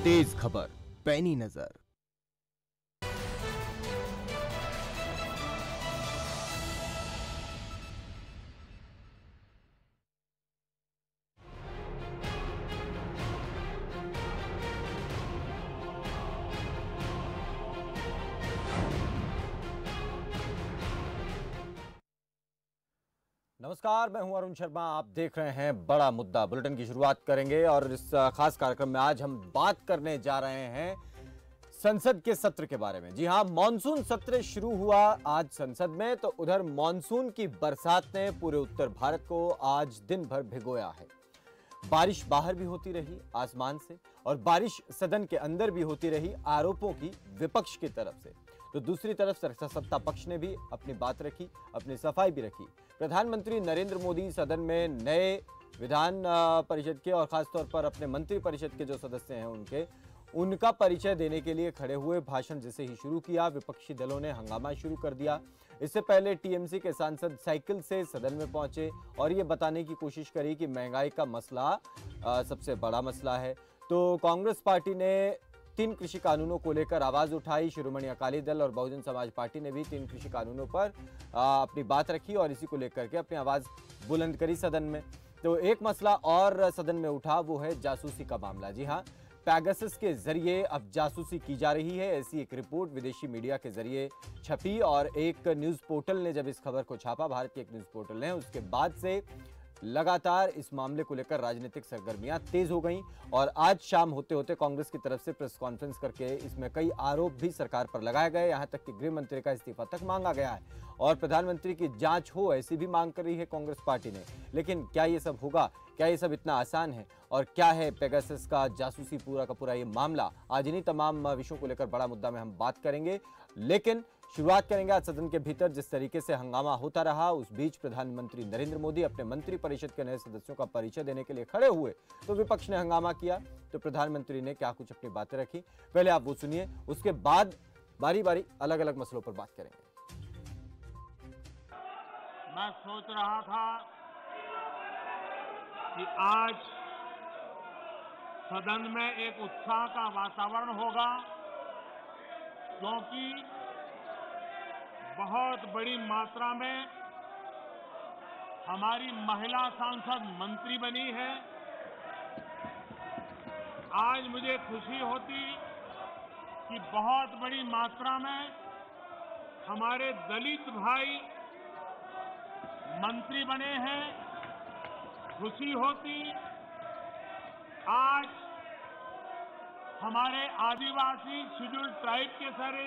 तेज खबर, पैनी नजर। नमस्कार, मैं हूं अरुण शर्मा। आप देख रहे हैं बड़ा मुद्दा। बुलेटिन की शुरुआत करेंगे और इस खास कार्यक्रम में आज हम बात करने जा रहे हैं संसद के सत्र के बारे में। जी हां, मॉनसून सत्र शुरू हुआ आज संसद में, तो उधर मॉनसून की बरसात ने पूरे उत्तर भारत को आज दिन भर भिगोया है। बारिश बाहर भी होती रही आसमान से, और बारिश सदन के अंदर भी होती रही आरोपों की विपक्ष की तरफ से। तो दूसरी तरफ सत्ता पक्ष ने भी अपनी बात रखी, अपनी सफाई भी रखी। प्रधानमंत्री नरेंद्र मोदी सदन में नए विधान परिषद के और खासतौर पर अपने मंत्री परिषद के जो सदस्य हैं उनका परिचय देने के लिए खड़े हुए। भाषण जैसे ही शुरू किया, विपक्षी दलों ने हंगामा शुरू कर दिया। इससे पहले टीएमसी के सांसद साइकिल से सदन में पहुंचे और ये बताने की कोशिश करी कि महंगाई का मसला सबसे बड़ा मसला है। तो कांग्रेस पार्टी ने 3 कृषि कानूनों को लेकर आवाज उठाई। शिरोमणि अकाली दल और बहुजन समाज पार्टी ने भी 3 कृषि कानूनों पर अपनी बात रखी और इसी को लेकर के अपनी आवाज बुलंद करी सदन में। तो एक मसला और सदन में उठा, वो है जासूसी का मामला। जी हाँ, पैगासस के जरिए अब जासूसी की जा रही है, ऐसी एक रिपोर्ट विदेशी मीडिया के जरिए छपी और एक न्यूज पोर्टल ने जब इस खबर को छापा, भारत के एक न्यूज पोर्टल ने, उसके बाद से लगातार इस मामले को लेकर राजनीतिक सरगर्मियां तेज हो गईं। और आज शाम होते होते कांग्रेस की तरफ से प्रेस कॉन्फ्रेंस करके इसमें कई आरोप भी सरकार पर लगाए गए। यहां तक कि गृह मंत्री का इस्तीफा तक मांगा गया है और प्रधानमंत्री की जांच हो, ऐसी भी मांग कर रही है कांग्रेस पार्टी ने। लेकिन क्या ये सब होगा? क्या ये सब इतना आसान है? और क्या है पेगासस का जासूसी पूरा का पूरा ये मामला? आज इन्हीं तमाम विषयों को लेकर बड़ा मुद्दा में हम बात करेंगे। लेकिन शुरुआत करेंगे आज सदन के भीतर जिस तरीके से हंगामा होता रहा। उस बीच प्रधानमंत्री नरेंद्र मोदी अपने मंत्री परिषद के नए सदस्यों का परिचय देने के लिए खड़े हुए, तो विपक्ष ने हंगामा किया। तो प्रधानमंत्री ने क्या कुछ अपनी बातें रखी, पहले आप वो सुनिए, उसके बाद बारी बारी अलग अलग मसलों पर बात करेंगे। मैं सोच रहा था कि आज सदन में एक उत्साह का वातावरण होगा, क्योंकि बहुत बड़ी मात्रा में हमारी महिला सांसद मंत्री बनी है। आज मुझे खुशी होती कि बहुत बड़ी मात्रा में हमारे दलित भाई मंत्री बने हैं। खुशी होती आज हमारे आदिवासी शेड्यूल ट्राइब के सारे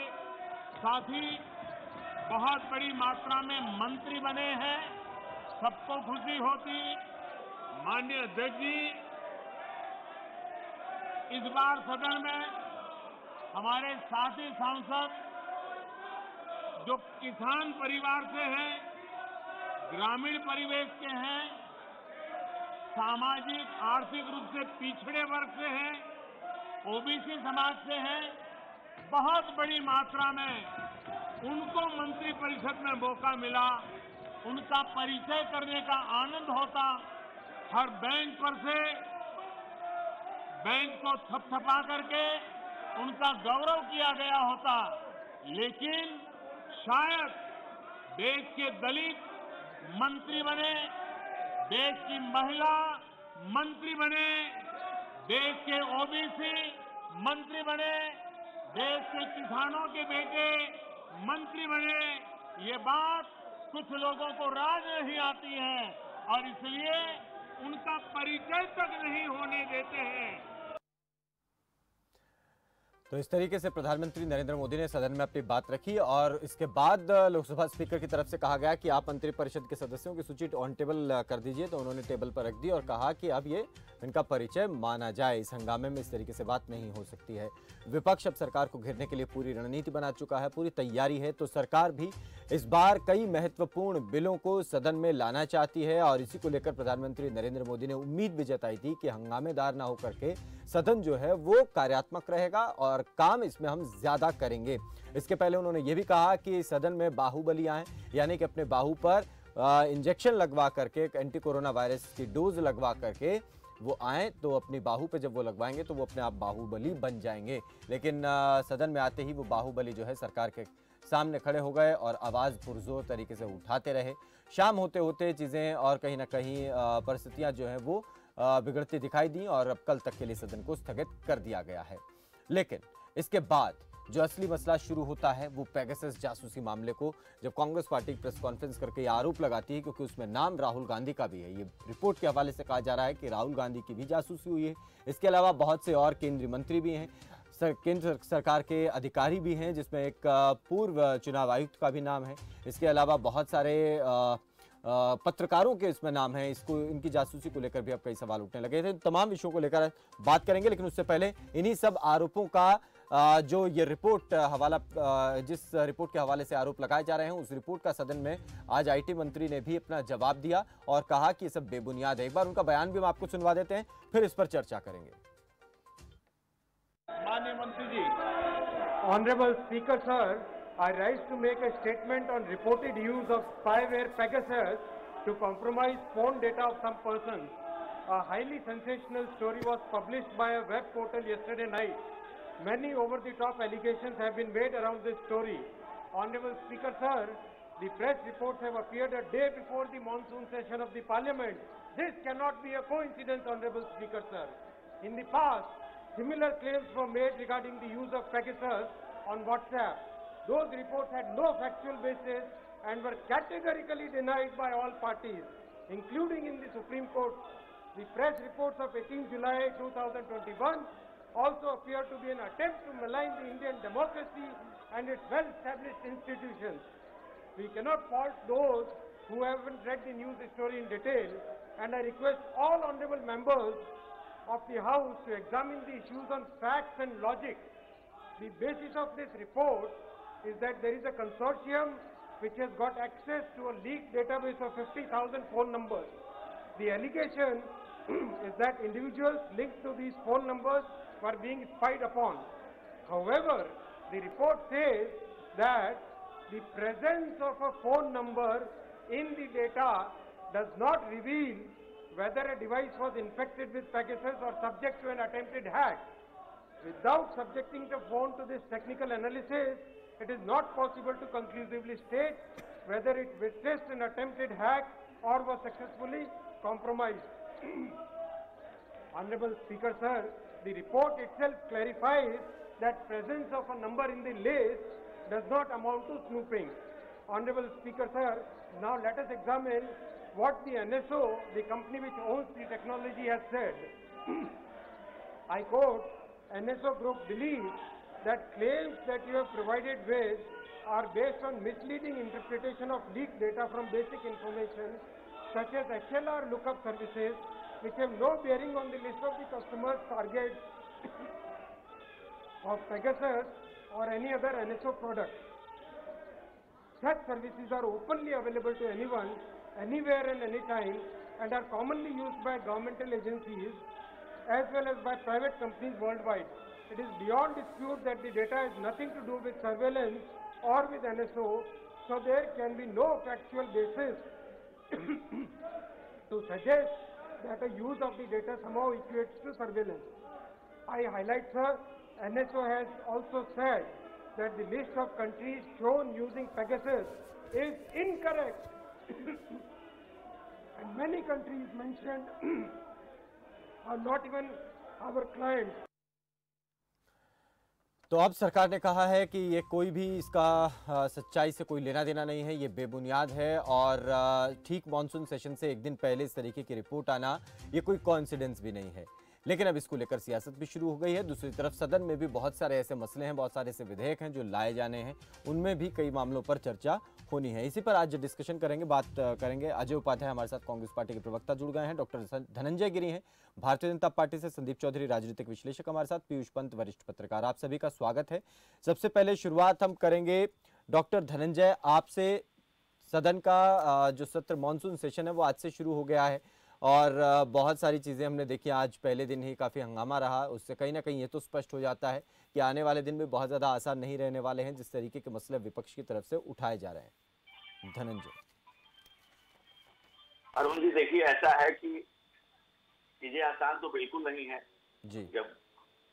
साथी बहुत बड़ी मात्रा में मंत्री बने हैं, सबको खुशी होती। माननीय अध्यक्ष जी, इस बार सदन में हमारे साथी सांसद जो किसान परिवार से हैं, ग्रामीण परिवेश के हैं, सामाजिक आर्थिक रूप से पिछड़े वर्ग से हैं, ओबीसी समाज से हैं, बहुत बड़ी मात्रा में उनको मंत्री परिषद में मौका मिला। उनका परिचय करने का आनंद होता। हर बेंच पर से बेंच को थपथपा करके उनका गौरव किया गया होता। लेकिन शायद देश के दलित मंत्री बने, देश की महिला मंत्री बने, देश के ओबीसी मंत्री बने, देश के किसानों के बेटे मंत्री बने, ये बात कुछ लोगों को राज नहीं आती है और इसलिए उनका परिचय तक नहीं होने देते हैं। तो इस तरीके से प्रधानमंत्री नरेंद्र मोदी ने सदन में अपनी बात रखी और इसके बाद लोकसभा स्पीकर की तरफ से कहा गया कि आप मंत्री परिषद के सदस्यों की सूची ऑन टेबल कर दीजिए। तो उन्होंने टेबल पर रख दी और कहा कि अब ये इनका परिचय माना जाए। इस हंगामे में इस तरीके से बात नहीं हो सकती है। विपक्ष अब सरकार को घेरने के लिए पूरी रणनीति बना चुका है, पूरी तैयारी है। तो सरकार भी इस बार कई महत्वपूर्ण बिलों को सदन में लाना चाहती है और इसी को लेकर प्रधानमंत्री नरेंद्र मोदी ने उम्मीद भी जताई थी कि हंगामेदार ना होकर के सदन जो है वो कार्यात्मक रहेगा और काम इसमें हम ज्यादा करेंगे। इसके पहले उन्होंने ये भी कहा कि सदन में बाहुबली आए, यानी कि अपने बाहु पर इंजेक्शन लगवा करके, एंटी कोरोना वायरस की डोज लगवा करके वो आए तो अपनी बाहू पे जब वो लगवाएंगे तो वो अपने आप बाहुबली बन जाएंगे। लेकिन सदन में आते ही वो बाहुबली जो है सरकार के सामने खड़े हो गए और आवाज़ पुरजोर तरीके से उठाते रहे। शाम होते होते चीज़ें और कहीं ना कहीं परिस्थितियां जो हैं वो बिगड़ती दिखाई दी और अब कल तक के लिए सदन को स्थगित कर दिया गया है। लेकिन इसके बाद जो असली मसला शुरू होता है वो पेगासस जासूसी मामले को जब कांग्रेस पार्टी प्रेस कॉन्फ्रेंस करके ये आरोप लगाती है, क्योंकि उसमें नाम राहुल गांधी का भी है। ये रिपोर्ट के हवाले से कहा जा रहा है कि राहुल गांधी की भी जासूसी हुई है। इसके अलावा बहुत से और केंद्रीय मंत्री भी हैं, केंद्र सरकार के अधिकारी भी हैं, जिसमें एक पूर्व चुनाव आयुक्त का भी नाम है। इसके अलावा बहुत सारे पत्रकारों के इसमें नाम है। इसको इनकी जासूसी को लेकर भी अब कई सवाल उठने लगे थे। तमाम विषयों को लेकर बात करेंगे, लेकिन उससे पहले इन्हीं सब आरोपों का जो ये रिपोर्ट जिस रिपोर्ट के हवाले से आरोप लगाए जा रहे हैं उस रिपोर्ट का सदन में आज आईटी मंत्री ने भी अपना जवाब दिया और कहा कि ये सब बेबुनियाद है। एक बार उनका बयान भी हम आपको सुनवा देते हैं, फिर इस पर चर्चा करेंगे। माननीय मंत्री जी। Honorable Speaker, sir, I rise to make a statement on reported use of spyware Pegasus to compromise phone data of some persons. A highly sensational story was published by a web portal yesterday night. Many over-the-top allegations have been made around this story. Honorable Speaker, sir, the press reports have appeared a day before the monsoon session of the Parliament. This cannot be a coincidence, Honorable Speaker, sir. In the past, similar claims were made regarding the use of Pegasus on WhatsApp. Those reports had no factual basis and were categorically denied by all parties, including in the Supreme Court. The press reports of 18 July 2021 also appear to be an attempt to malign the Indian democracy and its well-established institutions. We cannot fault those who haven't read the news story in detail, and I request all honorable members of the House to examine the issues on facts and logic. The basis of this report is that there is a consortium which has got access to a leaked database of 50,000 phone numbers. The allegation is that individuals linked to these phone numbers were being spied upon. However, the report says that the presence of a phone number in the data does not reveal whether a device was infected with Pegasus or subject to an attempted hack. Without subjecting the phone to this technical analysis, it is not possible to conclusively state whether it witnessed an attempted hack or was successfully compromised. Honorable Speaker, sir, the report itself clarifies that presence of a number in the list does not amount to snooping. Honorable Speaker, sir, now let us examine what the NSO, the company which owns the technology, has said. I quote, NSO Group believes that claims that you have provided with are based on misleading interpretation of leaked data from basic information such as HLR lookup services which have no bearing on the list of the customers targets of Pegasus or any other NSO product. Such services are openly available to anyone, anywhere and anytime, and are commonly used by governmental agencies as well as by private companies worldwide. It is beyond dispute that the data has nothing to do with surveillance or with NSO, so there can be no factual basis to suggest that a use of the data somehow equates to surveillance. I highlight, sir, NSO has also said that the list of countries shown using Pegasus is incorrect. And many countries mentioned are not even our clients. तो अब सरकार ने कहा है कि ये कोई भी इसका सच्चाई से कोई लेना देना नहीं है, ये बेबुनियाद है और ठीक मॉनसून सेशन से एक दिन पहले इस तरीके की रिपोर्ट आना ये कोई कोइंसिडेंस भी नहीं है। लेकिन अब इसको लेकर सियासत भी शुरू हो गई है। दूसरी तरफ सदन में भी बहुत सारे ऐसे मसले हैं, बहुत सारे ऐसे विधेयक हैं जो लाए जाने हैं, उनमें भी कई मामलों पर चर्चा होनी है। इसी पर आज डिस्कशन करेंगे, बात करेंगे। अजय उपाध्याय हमारे साथ कांग्रेस पार्टी के प्रवक्ता जुड़ गए हैं, डॉक्टर धनंजय गिरी हैं भारतीय जनता पार्टी से, संदीप चौधरी राजनीतिक विश्लेषक हमारे साथ, पीयूष पंत वरिष्ठ पत्रकार। आप सभी का स्वागत है। सबसे पहले शुरुआत हम करेंगे डॉक्टर धनंजय आपसे। सदन का जो सत्र मानसून सेशन है वो आज से शुरू हो गया है और बहुत सारी चीज़ें हमने देखी। आज पहले दिन ही काफ़ी हंगामा रहा, उससे कहीं ना कहीं ये तो स्पष्ट हो जाता है कि आने वाले दिन में बहुत ज़्यादा आसान नहीं रहने वाले हैं जिस तरीके के मसले विपक्ष की तरफ से उठाए जा रहे हैं। धनंजय। अरुण जी, देखिए, ऐसा है कि चीजें आसान तो बिल्कुल नहीं है। जी। जब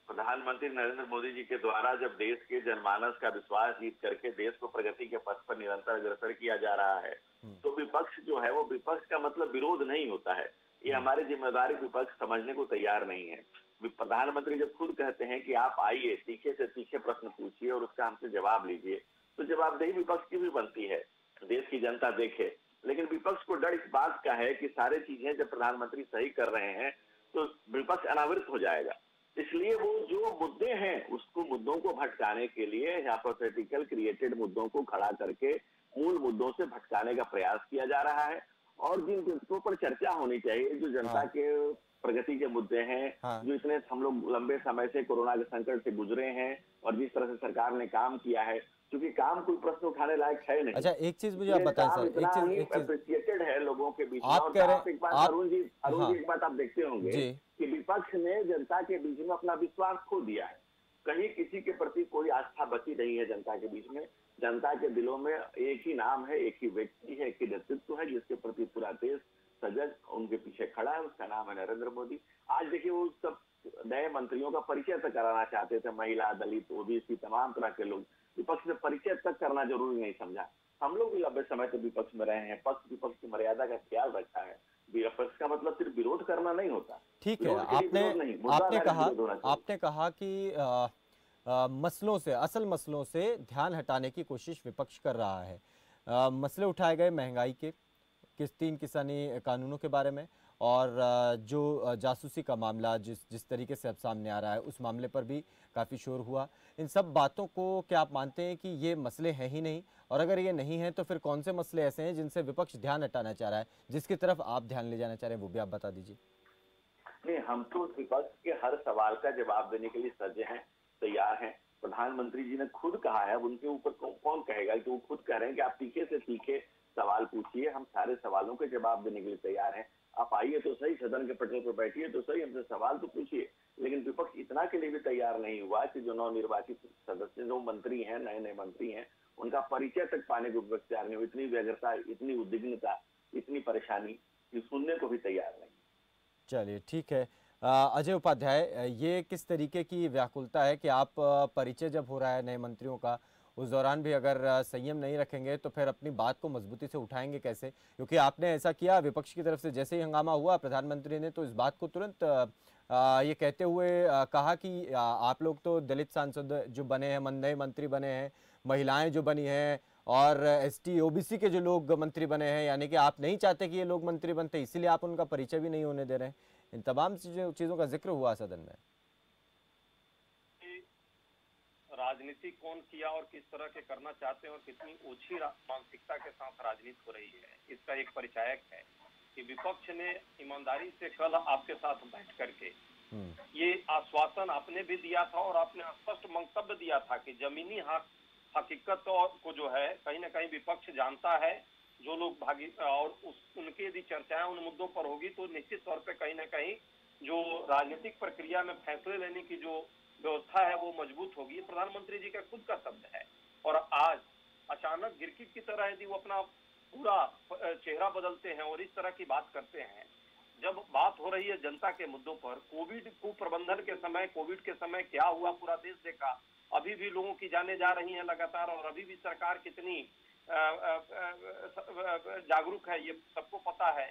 प्रधानमंत्री नरेंद्र मोदी जी के द्वारा जब देश के जनमानस का विश्वास जीत करके देश को प्रगति के पथ पर निरंतर अग्रसर किया जा रहा है, तो विपक्ष जो है वो विपक्ष का मतलब विरोध नहीं होता है। ये हमारी जिम्मेदारी विपक्ष समझने को तैयार नहीं है। प्रधानमंत्री जब खुद कहते हैं कि आप आइए, तीखे से तीखे प्रश्न पूछिए और उसका हमसे जवाब लीजिए, तो जवाबदेही विपक्ष की भी बनती है, देश की जनता देखे। लेकिन विपक्ष को डर इस बात का है कि सारी चीजें जब प्रधानमंत्री सही कर रहे हैं तो विपक्ष अनावृत हो जाएगा। इसलिए वो जो मुद्दे हैं उसको मुद्दों को भटकाने के लिए हाइपोथेटिकल क्रिएटेड मुद्दों को खड़ा करके मूल मुद्दों से भटकाने का प्रयास किया जा रहा है। और जिन मुद्दों पर चर्चा होनी चाहिए, जो जनता के प्रगति के मुद्दे हैं, जो इतने हम लोग लंबे समय से कोरोना के संकट से गुजरे हैं और जिस तरह से सरकार ने काम किया है, क्योंकि काम कोई प्रश्न उठाने लायक है नहीं। अच्छा, एक चीज मुझे आप बताएं सर, एक चीज अप्रिशिएटेड है लोगों के बीच में। आप कह रहे हैं, एक बात अरुण जी, एक बात आप देखते होंगे कि विपक्ष ने जनता के बीच में अपना विश्वास खो दिया है। कहीं किसी के प्रति कोई आस्था बची नहीं है जनता के बीच में। जनता के दिलों में एक ही नाम है, एक ही व्यक्ति है, एक ही नेतृत्व है जिसके प्रति पूरा देश सजग उनके पीछे खड़ा है, उसका नाम है नरेंद्र मोदी। आज देखिए, वो सब नए मंत्रियों का परिचय तक कराना चाहते थे, महिला, दलित, ओबीसी, तमाम तरह के लोग। विपक्ष ने परिचय तक करना जरूरी नहीं समझा। हम लोग भी लंबे समय से विपक्ष में रहे हैं, पक्ष विपक्ष की मर्यादा का ख्याल रखा है। विपक्ष का मतलब सिर्फ विरोध करना नहीं होता। ठीक है, आपने कहा कि मसलों से, असल मसलों से ध्यान हटाने की कोशिश विपक्ष कर रहा है। मसले उठाए गए महंगाई के, तीन किसानी कानूनों के बारे में, और जो जासूसी का मामला जिस तरीके से अब सामने आ रहा है, उस मामले पर भी काफ़ी शोर हुआ। इन सब बातों को क्या आप मानते हैं कि ये मसले हैं ही नहीं? और अगर ये नहीं हैं तो फिर कौन से मसले ऐसे हैं जिनसे विपक्ष ध्यान हटाना चाह रहा है, जिसकी तरफ आप ध्यान ले जाना चाह रहे हैं, वो भी आप बता दीजिए। नहीं, हम तो विपक्ष के हर सवाल का जवाब देने के लिए सज्ज हैं, तैयार हैं। प्रधानमंत्री जी ने खुद कहा है, उनके ऊपर कौन कहेगा कि वो खुद कह रहे हैं कि आप तीखे से तीखे सवाल पूछिए, हम सारे सवालों के जवाब देने के लिए तैयार हैं। आप आइए तो सही, सदन के पटल पर बैठिए तो सही, हमसे सवाल तो पूछिए। लेकिन विपक्ष इतना के लिए भी तैयार नहीं हुआ कि जो नवनिर्वाचित सदस्य, जो मंत्री हैं, नए नए मंत्री हैं, उनका परिचय तक पाने को विपक्ष तैयार नहीं हुआ। इतनी व्यग्रता, इतनी उद्विग्नता, इतनी परेशानी कि सुनने को भी तैयार नहीं। चलिए, ठीक है। अजय उपाध्याय, ये किस तरीके की व्याकुलता है कि आप परिचय जब हो रहा है नए मंत्रियों का, उस दौरान भी अगर संयम नहीं रखेंगे तो फिर अपनी बात को मजबूती से उठाएंगे कैसे? क्योंकि आपने ऐसा किया विपक्ष की तरफ से, जैसे ही हंगामा हुआ प्रधानमंत्री ने तो इस बात को तुरंत ये कहते हुए कहा कि आप लोग तो दलित सांसद जो बने हैं, नए मंत्री बने हैं, महिलाएं जो बनी हैं, और एसटी ओबीसी के जो लोग मंत्री बने हैं, यानी कि आप नहीं चाहते कि ये लोग मंत्री बनते, इसीलिए आप उनका परिचय भी नहीं होने दे रहे हैं। इन तमाम चीज़ों का जिक्र हुआ सदन में। राजनीति कौन किया और किस तरह के करना चाहते हैं और कितनी ओछी मानसिकता के साथ राजनीति हो रही है, इसका एक परिचायक है कि विपक्ष ने ईमानदारी से कल आपके साथ बैठ करके ये आश्वासन आपने भी दिया था और आपने स्पष्ट मंतव्य दिया था कि जमीनी हकीकत को जो है कहीं ना कहीं विपक्ष जानता है। जो लोग भागी और उनकी यदि चर्चाएं उन मुद्दों पर होगी तो निश्चित तौर पे कहीं ना कहीं जो राजनीतिक प्रक्रिया में फैसले लेने की जो व्यवस्था है वो मजबूत होगी। प्रधानमंत्री जी का खुद का शब्द है। और आज अचानक गिरगिट की तरह यदि वो अपना पूरा चेहरा बदलते हैं और इस तरह की बात करते हैं, जब बात हो रही है जनता के मुद्दों पर, कोविड कुप्रबंधन के समय, कोविड के समय क्या हुआ पूरा देश देखा, अभी भी लोगों की जानें जा रही हैं लगातार, और अभी भी सरकार कितनी जागरूक है ये सबको पता है।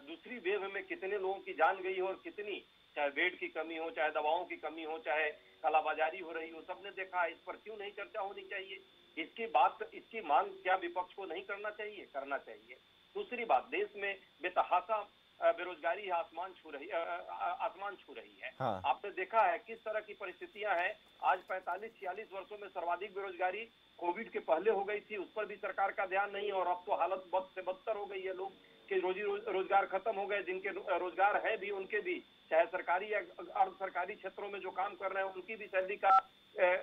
दूसरी वेव में कितने लोगों की जान गई हो और कितनी, चाहे बेड की कमी हो, चाहे दवाओं की कमी हो, चाहे कालाबाजारी हो रही हो, सबने देखा। इस पर क्यों नहीं चर्चा होनी चाहिए? इसकी मांग क्या विपक्ष को नहीं करना चाहिए? करना चाहिए। दूसरी बात, देश में बेतहाशा बेरोजगारी आसमान छू रही है। हाँ। आपने देखा है किस तरह की परिस्थितियां हैं। आज 45-46 वर्षों में सर्वाधिक बेरोजगारी कोविड के पहले हो गई थी, उस पर भी सरकार का ध्यान नहीं, और अब तो हालत बद से बदतर हो गई है। लोग के रोजगार खत्म हो गए, जिनके रोजगार है भी उनके भी, चाहे सरकारी या अर्ध सरकारी क्षेत्रों में जो काम कर रहे हैं उनकी भी सैलरी का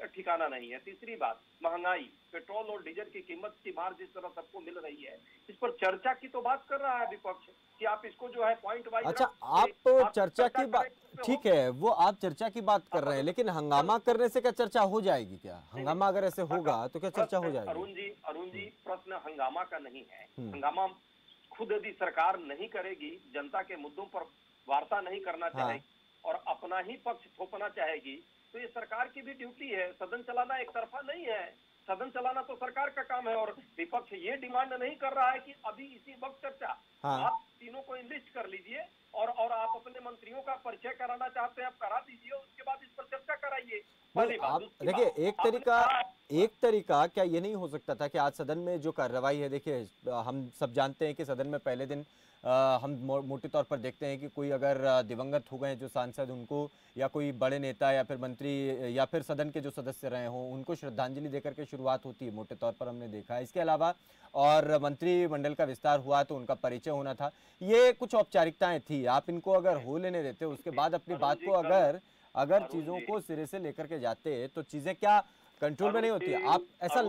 ठिकाना नहीं है। तीसरी बात, महंगाई, पेट्रोल और डीजल की कीमत की मार जिस तरह सबको मिल रही है, इस पर चर्चा की तो बात कर रहा है विपक्ष कि आप इसको जो है पॉइंट वाइज। अच्छा, आप चर्चा की बात, ठीक है, वो आप चर्चा की बात कर रहे हैं, लेकिन हंगामा करने से क्या चर्चा हो जाएगी? क्या हंगामा अगर ऐसे होगा तो क्या चर्चा हो जाएगी? अरुण जी, प्रश्न हंगामा का नहीं है। हंगामा खुद यदि सरकार नहीं करेगी, जनता के मुद्दों पर वार्ता नहीं करना हाँ। चाहेगी और अपना ही पक्ष थोपना चाहेगी, तो ये सरकार की भी ड्यूटी है। सदन चलाना एक तरफा नहीं है, सदन चलाना तो सरकार का काम है। और विपक्ष ये डिमांड नहीं कर रहा है कि अभी इसी वक्त चर्चा, हाँ। आप तीनों को लिस्ट कर लीजिए और आप अपने मंत्रियों का परिचय कराना चाहते हैं, आप करा दीजिए, उसके बाद इस पर चर्चा कराइए। पहली बात। आप दूसरी देखिए, बात, एक तरीका क्या ये नहीं हो सकता था कि आज सदन में जो कार्रवाई है, देखिए हम सब जानते हैं कि सदन में पहले दिन हम मोटे तौर पर देखते हैं कि कोई अगर दिवंगत हो गए जो सांसद, उनको या कोई बड़े नेता या फिर मंत्री या फिर सदन के जो सदस्य रहे हों, उनको श्रद्धांजलि देकर के शुरुआत होती है, मोटे तौर पर हमने देखा है। इसके अलावा और मंत्रिमंडल का विस्तार हुआ तो उनका परिचय होना था, ये कुछ औपचारिकताएं थी। आप इनको अगर हो लेने देते, उसके बाद अपनी बात को अगर चीजों को सिरे से लेकर के जाते तो चीजें क्या कंट्रोल में नहीं होती। आप ऐसा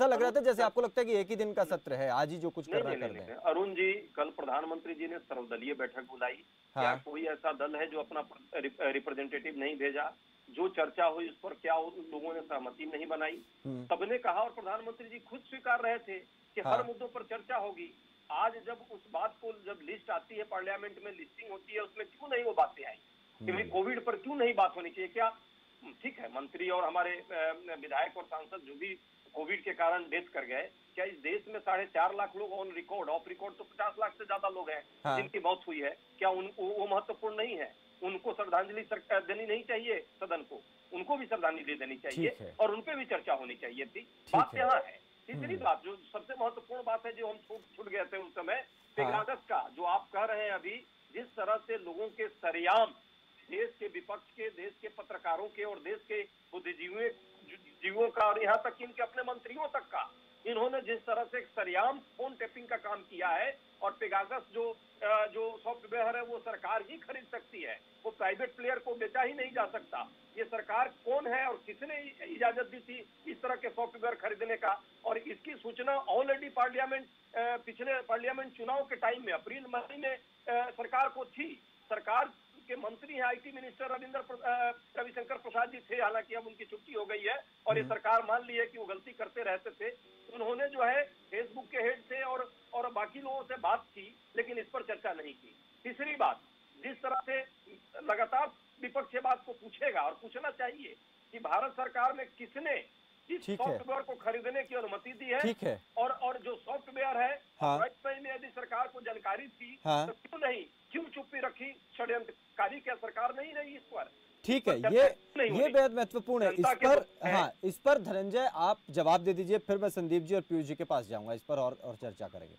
लग रहा था जैसे आपको लगता है कि एक ही दिन का सत्र है, आज ही जो कुछ करना कर दें। अरुण जी, कल प्रधानमंत्री जी ने सर्वदलीय बैठक बुलाई। हाँ। क्या कोई ऐसा दल है जो अपना रिप्रेजेंटेटिव नहीं भेजा? जो चर्चा हुई उस पर क्या लोगों ने सहमति नहीं बनाई? सबने कहा और प्रधानमंत्री जी खुद स्वीकार रहे थे कि हर मुद्दों पर चर्चा होगी। आज जब उस बात को, जब लिस्ट आती है पार्लियामेंट में, लिस्टिंग होती है, उसमें क्यों नहीं वो बातें आई कि कोविड पर क्यों नहीं बात होनी चाहिए? क्या ठीक है, मंत्री और हमारे विधायक और सांसद जो भी कोविड के कारण डेथ कर गए, क्या इस देश में 4.5 लाख लोग ऑन रिकॉर्ड, ऑफ रिकॉर्ड तो 50 लाख से ज्यादा लोग हैं जिनकी मौत हुई है? क्या वो महत्वपूर्ण नहीं है? उनको श्रद्धांजलि देनी नहीं चाहिए सदन को? उनको भी श्रद्धांजलि देनी चाहिए और उनपे भी चर्चा होनी चाहिए थी। बात यहाँ है। तीसरी बात, जो सबसे महत्वपूर्ण बात है, जो हम छूट गए थे उस समय, पेगासस का जो आप कह रहे हैं अभी, जिस तरह से लोगों के सरेआम, देश के विपक्ष के, देश के पत्रकारों के और देश के बुद्धिजीवियों का और यहाँ तक कि इनके अपने मंत्रियों तक का, इन्होंने जिस तरह से सरेआम फोन टैपिंग का काम किया है। और पेगासस जो सॉफ्टवेयर है वो सरकार ही खरीद सकती है, वो प्राइवेट प्लेयर को बेचा ही नहीं जा सकता। ये सरकार कौन है और किसने इजाजत दी थी इस तरह के सॉफ्टवेयर खरीदने का? और इसकी सूचना ऑलरेडी पार्लियामेंट, पिछले पार्लियामेंट चुनाव के टाइम में अप्रैल महीने में सरकार को थी। सरकार के मंत्री हैं, आईटी मिनिस्टर रविशंकर प्रसाद जी थे, हालांकि अब उनकी छुट्टी हो गई है और ये सरकार मान ली है कि वो गलती करते रहते थे। उन्होंने जो है फेसबुक के हेड से और बाकी लोगों से बात की, लेकिन इस पर चर्चा नहीं की। तीसरी बात, जिस तरह से लगातार विपक्ष ये बात को पूछेगा और पूछना चाहिए कि भारत सरकार में किसने इस सॉफ्टवेयर को खरीदने की अनुमति दी है? ठीक है। और जो सॉफ्टवेयर है, में यदि सरकार को जानकारी थी तो क्यों चुप्पी रखी? षड्यंत्रकारी क्या सरकार नहीं रही इस पर? ठीक है, ये बेहद महत्वपूर्ण है। इस पर धनंजय आप जवाब दे दीजिए, फिर मैं संदीप जी और पीयूष जी के पास जाऊंगा, इस पर और चर्चा करेंगे।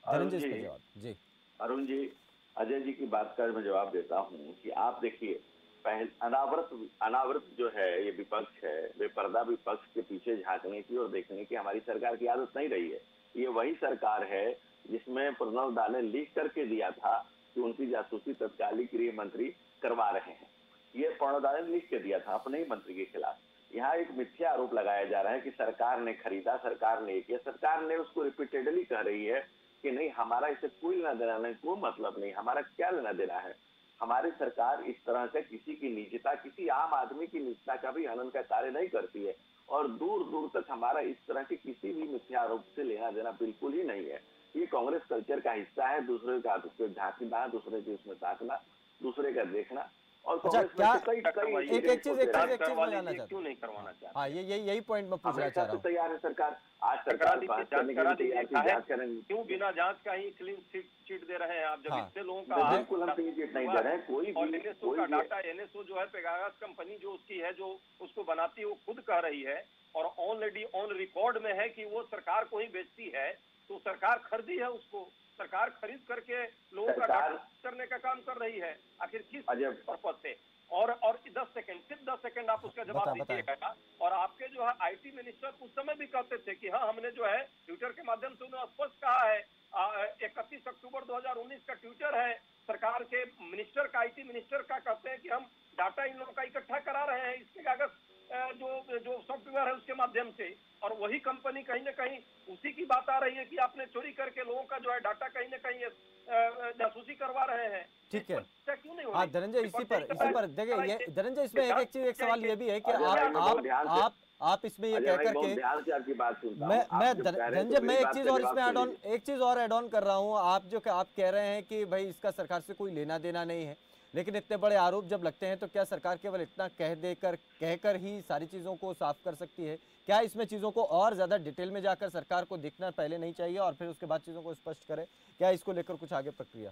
धनंजय, इस पर जवाब जी। अरुण जी, अजय जी की बात का मैं जवाब देता हूँ कि आप देखिए, अनावृत जो है ये विपक्ष है, बेपर्दा विपक्ष के पीछे झांकने की और देखने की हमारी सरकार की आदत नहीं रही है। ये वही सरकार है जिसमें प्रणव दा ने लीक करके दिया था कि उनकी जासूसी तत्कालीन गृह मंत्री करवा रहे हैं। ये प्रणव दा ने लिख के दिया था अपने ही मंत्री के खिलाफ। यहाँ एक मिथ्या आरोप लगाया जा रहा है कि सरकार ने खरीदा, सरकार ने किया। सरकार ने उसको रिपीटेडली कह रही है कि नहीं, हमारा इसे कोई लेना देना नहीं, कोई मतलब नहीं, हमारा क्या लेना देना है। हमारी सरकार इस तरह से किसी की निजता, किसी आम आदमी की निजता का भी हनन का कार्य नहीं करती है और दूर दूर तक हमारा इस तरह के किसी भी मिथ्या आरोप से लेना देना बिल्कुल ही नहीं है। ये कांग्रेस कल्चर का हिस्सा है, दूसरे का झांकना, दूसरे के उसमें ताकना, दूसरे का देखना। और अच्छा, क्या एक चीज मैं जानना चाहता क्यों नहीं करवाना चाहते? हाँ, यही पॉइंट मैं पूछना चाह रहा हूँ। तैयार है सरकार, आज सरकार जांच करेंगे। क्यों बिना जांच का ही क्लीन चिट दे रहे हैं आप? जब इतने लोगों का बिल्कुल हम क्लीन चिट नहीं दे रहे हैं। कोई एनएसओ का डाटा, एनएसओ जो है पेगासस कंपनी जो उसकी है, जो उसको बनाती है, वो खुद कह रही है और ऑलरेडी ऑन रिकॉर्ड में है कि वो सरकार को ही बेचती है। तो सरकार खरीदी है उसको, सरकार खरीद करके लोगों का डाटा करने का काम कर रही है। आखिर किस पर्पज से? और 10 सेकंड, सिर्फ 10 सेकंड आप उसका जवाब दीजिएगा। और आपके जो है आईटी मिनिस्टर उस समय भी कहते थे कि हाँ, हमने जो है ट्विटर के माध्यम से उन्होंने स्पष्ट कहा है, 31 अक्टूबर 2019 का ट्विटर है सरकार के मिनिस्टर का, आईटी मिनिस्टर का, कहते हैं कि हम डाटा इन लोगों का इकट्ठा करा रहे हैं। इसके कागज जो जो सॉफ्टवेयर है उसके माध्यम से, और वही कंपनी कहीं ना कहीं उसी की बात आ रही है कि आपने चोरी करके लोगों का जो है डाटा कहीं ना कहीं जासूसी करवा रहे हैं। ठीक है। क्यों नहीं हो हाँ रही? धनंजय, इसी पर देखिए, ये धनंजय इसमें एक चीज, एक सवाल ये भी है कि आप इसमें ये कह करके, ध्यान से आपकी बात सुनता मैं हूं। धनंजय, मैं एक चीज और ऐड ऑन कर रहा हूँ। आप कह रहे हैं कि भाई इसका सरकार से कोई लेना देना नहीं है, लेकिन इतने बड़े आरोप जब लगते हैं तो क्या सरकार केवल इतना कहकर ही सारी चीजों को साफ कर सकती है? क्या इसमें चीजों को और ज्यादा डिटेल में जाकर सरकार को देखना पहले नहीं चाहिए और फिर उसके बाद चीजों को स्पष्ट करे? क्या इसको लेकर कुछ आगे प्रक्रिया?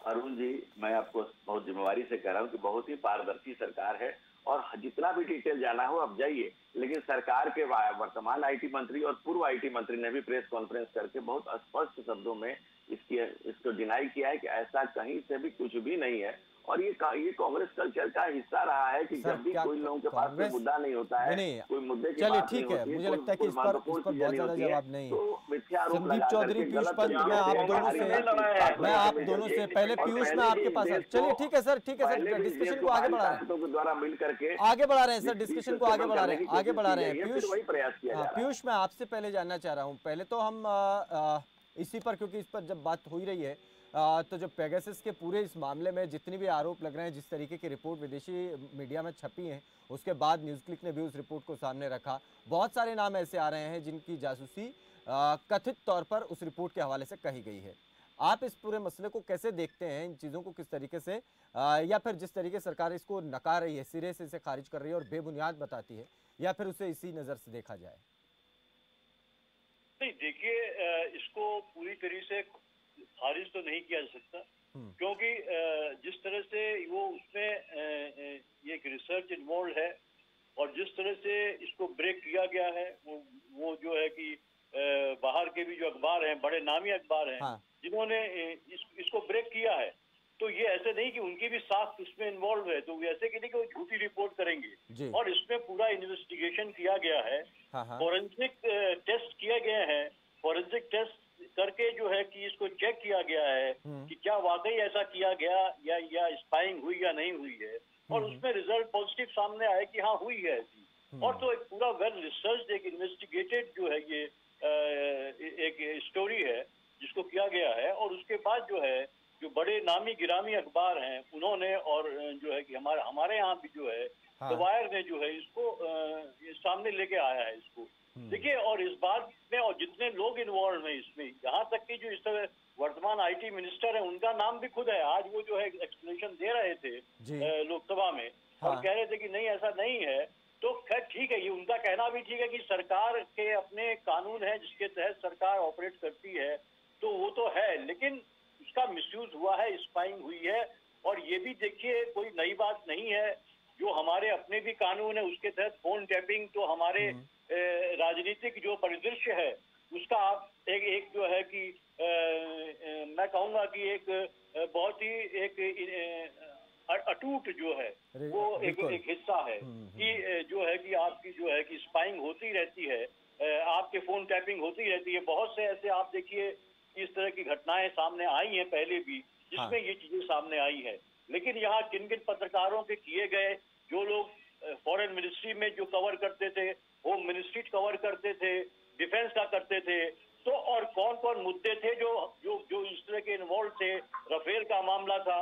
अरुण जी, मैं आपको बहुत जिम्मेवारी से कह रहा हूँ कि बहुत ही पारदर्शी सरकार है और जितना भी डिटेल जाना हो आप जाइए। लेकिन सरकार के वर्तमान आईटी मंत्री और पूर्व आईटी मंत्री ने भी प्रेस कॉन्फ्रेंस करके बहुत स्पष्ट शब्दों में इसको डिनाई किया है कि ऐसा कहीं से भी कुछ भी नहीं है। और ये कांग्रेस कल्चर का हिस्सा रहा है कि जब भी कोई लोगों के पास कोई मुद्दा नहीं होता है, कोई मुद्दे की बात नहीं होती है, मुझे लगता है कि इस पर बहुत ज्यादा जवाब नहीं है। संदीप चौधरी, पीयूष पंत, मैं आप दोनों से पहले पीयूष में आपके पास, चलिए ठीक है सर, डिस्कशन को आगे बढ़ा रहे हैं, द्वारा मिल करके आगे बढ़ा रहे हैं सर, डिस्कशन को आगे बढ़ा रहे हैं। पीयूष, वही प्रयास किया जा रहा है। पीयूष, मैं आपसे पहले जानना चाह रहा हूँ, पहले तो हम इसी पर, क्योंकि इस पर जब बात हो ही रही है, तो जो पेगासस के पूरे इस मामले में जितनी भी आरोप लग रहे हैं, जिस तरीके की रिपोर्ट विदेशी मीडिया में छपी है, उसके बाद न्यूज़ क्लिक ने भी उस रिपोर्ट को सामने रखा। बहुत सारे नाम ऐसे आ रहे हैं जिनकी जासूसी कथित तौर पर उस रिपोर्ट के हवाले से कही गई है। आप इस पूरे मसले को कैसे देखते हैं? इन चीज़ों को किस तरीके से, या फिर जिस तरीके सरकार इसको नकार रही है, सिरे से इसे खारिज कर रही है और बेबुनियाद बताती है, या फिर उसे इसी नज़र से देखा जाए? नहीं, देखिए, इसको पूरी तरीके से खारिज तो नहीं किया जा सकता, क्योंकि जिस तरह से वो उसमें ये एक रिसर्च इन्वॉल्व है और जिस तरह से इसको ब्रेक किया गया है, वो जो है कि बाहर के भी जो अखबार हैं, बड़े नामी अखबार हैं, हाँ, जिन्होंने इसको ब्रेक किया है, तो ये ऐसे नहीं कि उनकी भी साख इसमें इन्वॉल्व है, तो ऐसे कि नहीं कि वो झूठी रिपोर्ट करेंगे। और इसमें पूरा इन्वेस्टिगेशन किया गया है, फॉरेंसिक टेस्ट किए गए हैं, फॉरेंसिक टेस्ट करके जो है कि इसको चेक किया गया है कि क्या वाकई ऐसा किया गया या स्पाइंग हुई या नहीं हुई है, और उसमें रिजल्ट पॉजिटिव सामने आए कि हाँ हुई है ऐसी। और तो एक पूरा वेल रिसर्च, एक इन्वेस्टिगेटेड जो है ये एक स्टोरी है जिसको किया गया है। और उसके बाद जो है जो बड़े नामी गिरामी अखबार हैं उन्होंने, और जो है कि हमारे यहाँ भी जो है द वायर ने जो है इसको सामने लेके आया है इसको। देखिए, और इस बात में और जितने लोग इन्वॉल्व हैं इसमें, यहाँ तक कि जो इस तरह वर्तमान आईटी मिनिस्टर है उनका नाम भी खुद है। आज वो जो है एक्सप्लेनेशन दे रहे थे लोकसभा में, और कह रहे थे कि नहीं ऐसा नहीं है। तो खैर ठीक है, ये उनका कहना भी ठीक है कि सरकार के अपने कानून है जिसके तहत सरकार ऑपरेट करती है, तो वो तो है, लेकिन उसका मिसयूज हुआ है, स्पाइंग हुई है। और ये भी देखिए कोई नई बात नहीं है, जो हमारे अपने भी कानून है उसके तहत फोन टैपिंग, तो हमारे राजनीतिक जो परिदृश्य है उसका आप एक जो है कि मैं कहूँगा कि एक बहुत ही एक अटूट जो है वो एक हिस्सा है कि जो है कि आपकी जो है कि स्पाइंग होती रहती है, आपके फोन टैपिंग होती रहती है। बहुत से ऐसे आप देखिए इस तरह की घटनाएं सामने आई हैं पहले भी, जिसमें ये चीजें सामने आई है। लेकिन यहाँ किन किन पत्रकारों के किए गए, जो लोग फॉरेन मिनिस्ट्री में जो कवर करते थे, होम मिनिस्ट्री कवर करते थे, डिफेंस का करते थे, तो और कौन कौन मुद्दे थे जो जो जो इस तरह के इन्वॉल्व थे। रफेल का मामला था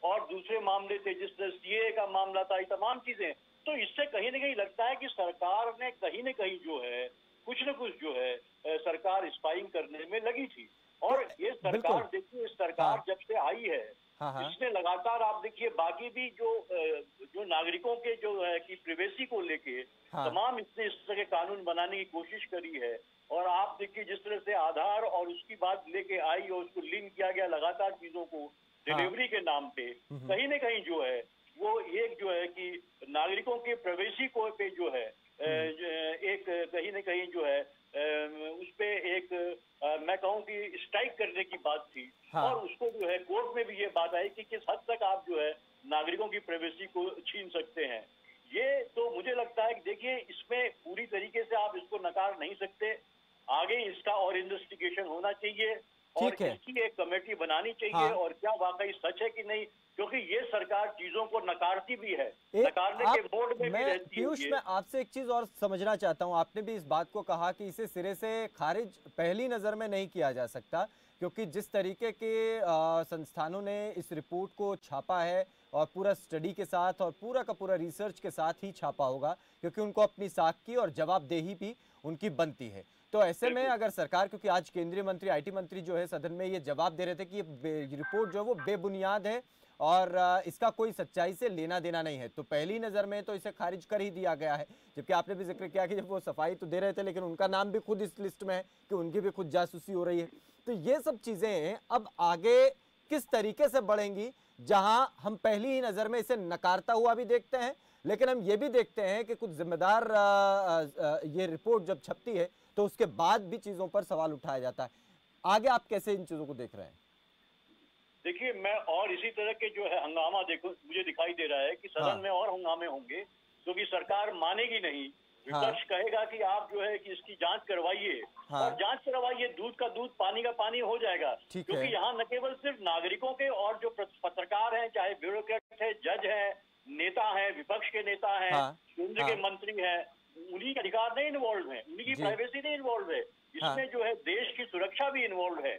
और दूसरे मामले थे जिस तरह सीए का मामला था, ये तमाम चीजें। तो इससे कहीं ना कहीं लगता है कि सरकार ने कहीं न कहीं जो है कुछ न कुछ जो है सरकार स्पाइंग करने में लगी थी। और ये सरकार देखिए, सरकार जब से आई है इसने लगातार आप देखिए बाकी भी जो नागरिकों के जो है कि प्राइवेसी को लेके तमाम इसने इस तरह के कानून बनाने की कोशिश करी है। और आप देखिए जिस तरह से आधार और उसकी बात लेके आई और उसको लिंक किया गया लगातार चीजों को डिलीवरी के नाम पे, कहीं न कहीं जो है वो एक जो है कि नागरिकों के प्राइवेसी को पे जो है एक कहीं न कहीं जो है उस पे एक मैं कहूँ कि स्ट्राइक करने की बात थी। और उसको जो है कोर्ट में भी ये बात आई कि किस हद तक आप जो है नागरिकों की प्राइवेसी को छीन सकते हैं। ये तो मुझे लगता है कि देखिए इसमें पूरी तरीके से आप इसको नकार नहीं सकते, आगे इसका और इन्वेस्टिगेशन होना चाहिए। और ठीक है। इसकी एक कमेटी बनानी चाहिए। हाँ। और क्या वाकई सच है कि नहीं, क्योंकि ये सरकार चीजों को नकारती भी है, नकारने के मोड में भी रहती है। पीयूष, मैं आपसे एक चीज और समझना चाहता हूं। आपने भी इस बात को कहा कि इसे सिरे से खारिज पहली नजर में नहीं किया जा सकता, क्योंकि जिस तरीके के संस्थानों ने इस रिपोर्ट को छापा है और पूरा स्टडी के साथ और पूरा का पूरा रिसर्च के साथ ही छापा होगा, क्योंकि उनको अपनी साख की और जवाबदेही भी उनकी बनती है। तो ऐसे में अगर सरकार, क्योंकि आज केंद्रीय मंत्री, आईटी मंत्री जो है सदन में ये जवाब दे रहे थे कि ये रिपोर्ट जो है वो बेबुनियाद है और इसका कोई सच्चाई से लेना देना नहीं है, तो पहली नजर में तो इसे खारिज कर ही दिया गया है। जबकि आपने भी जिक्र किया कि जब वो सफाई तो दे रहे थे, लेकिन उनका नाम भी खुद इस लिस्ट में है कि उनकी भी खुद जासूसी हो रही है। तो ये सब चीजें अब आगे किस तरीके से बढ़ेंगी, जहां हम पहली ही नजर में इसे नकारता हुआ भी देखते हैं, लेकिन हम ये भी देखते हैं कि कुछ जिम्मेदार ये रिपोर्ट जब छपती है तो उसके बाद भी चीजों पर सवाल उठाया जाता है। आगे आप कैसे इन चीजों को देख रहे हैं? देखिए, मैं और इसी तरह के जो है हंगामा देखो, मुझे दिखाई दे रहा है कि सदन में और हंगामे होंगे, क्योंकि सरकार मानेगी नहीं। विपक्ष कहेगा कि आप जो है कि इसकी जांच करवाइए, और जांच करवाइए, दूध का दूध पानी का पानी हो जाएगा। क्योंकि यहाँ न केवल सिर्फ नागरिकों के और जो पत्रकार हैं, चाहे ब्यूरोक्रेट है, जज है, नेता है, विपक्ष के नेता हैं, केंद्र के मंत्री हैं, उन्हीं के अधिकार नहीं इन्वॉल्व है, उन्हीं की प्राइवेसी नहीं इन्वॉल्व है, इसमें जो है देश की सुरक्षा भी इन्वॉल्व है।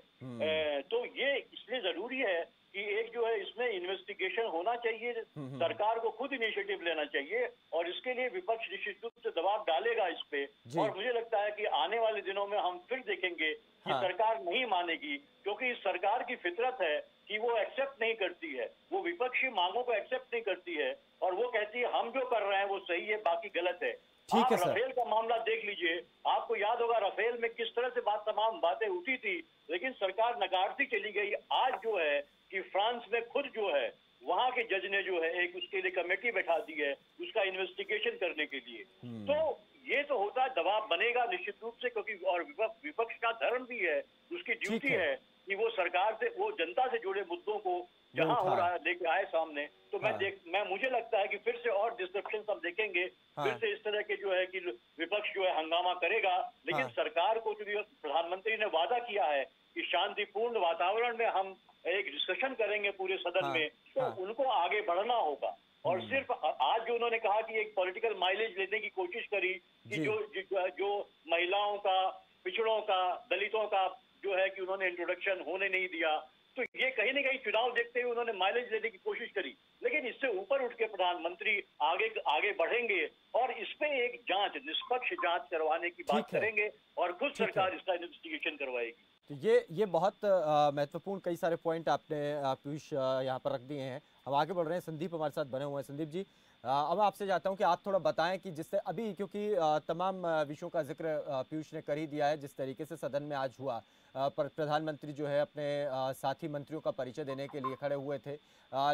तो ये इसलिए जरूरी है कि एक जो है इसमें इन्वेस्टिगेशन होना चाहिए, सरकार को खुद इनिशिएटिव लेना चाहिए, और इसके लिए विपक्ष निश्चित रूप से दबाव डालेगा इस पे। और मुझे लगता है कि आने वाले दिनों में हम फिर देखेंगे कि सरकार नहीं मानेगी, क्योंकि इस सरकार की फितरत है कि वो एक्सेप्ट नहीं करती है, वो विपक्षी मांगों को एक्सेप्ट नहीं करती है, और वो कहती है हम जो कर रहे हैं वो सही है, बाकी गलत है। आप राफेल का मामला देख लीजिए, आपको याद होगा राफेल में किस तरह से तमाम बातें उठी थी, लेकिन सरकार नकारती चली गई। आज जो है कि फ्रांस में खुद जो है वहां के जज ने जो है एक उसके लिए कमेटी बैठा दी है उसका इन्वेस्टिगेशन करने के लिए। तो ये तो होता है, दबाव बनेगा निश्चित रूप से, क्योंकि और विपक्ष का धर्म भी है, उसकी ड्यूटी है कि वो सरकार से, वो जनता से जुड़े मुद्दों को जहां हो रहा है लेके आए सामने। तो मुझे लगता है कि फिर से और डिस्ट्रप्शन हम देखेंगे, फिर से इस तरह के जो है कि विपक्ष जो है हंगामा करेगा। लेकिन सरकार को, जो प्रधानमंत्री ने वादा किया है कि शांतिपूर्ण वातावरण में हम एक डिस्कशन करेंगे पूरे सदन में, तो उनको आगे बढ़ना होगा। और सिर्फ आज जो उन्होंने कहा कि एक पॉलिटिकल माइलेज लेने की कोशिश करी कि जो महिलाओं का, पिछड़ों का, दलितों का जो है कि उन्होंने इंट्रोडक्शन होने नहीं दिया, तो ये कहीं न कहीं चुनाव देखते हुए उन्होंने माइलेज लेने की कोशिश करी। लेकिन इससे ऊपर उठ के प्रधानमंत्री आगे बढ़ेंगे और इस पे एक जांच, निष्पक्ष जांच करवाने की बात करेंगे, और खुद सरकार इसका इन्वेस्टिगेशन करवाएगी। तो ये बहुत महत्वपूर्ण कई सारे पॉइंट आपने पीयूष यहाँ पर रख दिए हैं। हम आगे बढ़ रहे हैं, संदीप हमारे साथ बने हुए हैं। संदीप जी, अब आपसे चाहता हूँ कि आप थोड़ा बताएं कि जिससे अभी, क्योंकि तमाम विषयों का जिक्र पीयूष ने कर ही दिया है, जिस तरीके से सदन में आज हुआ, पर प्रधानमंत्री जो है अपने साथी मंत्रियों का परिचय देने के लिए खड़े हुए थे,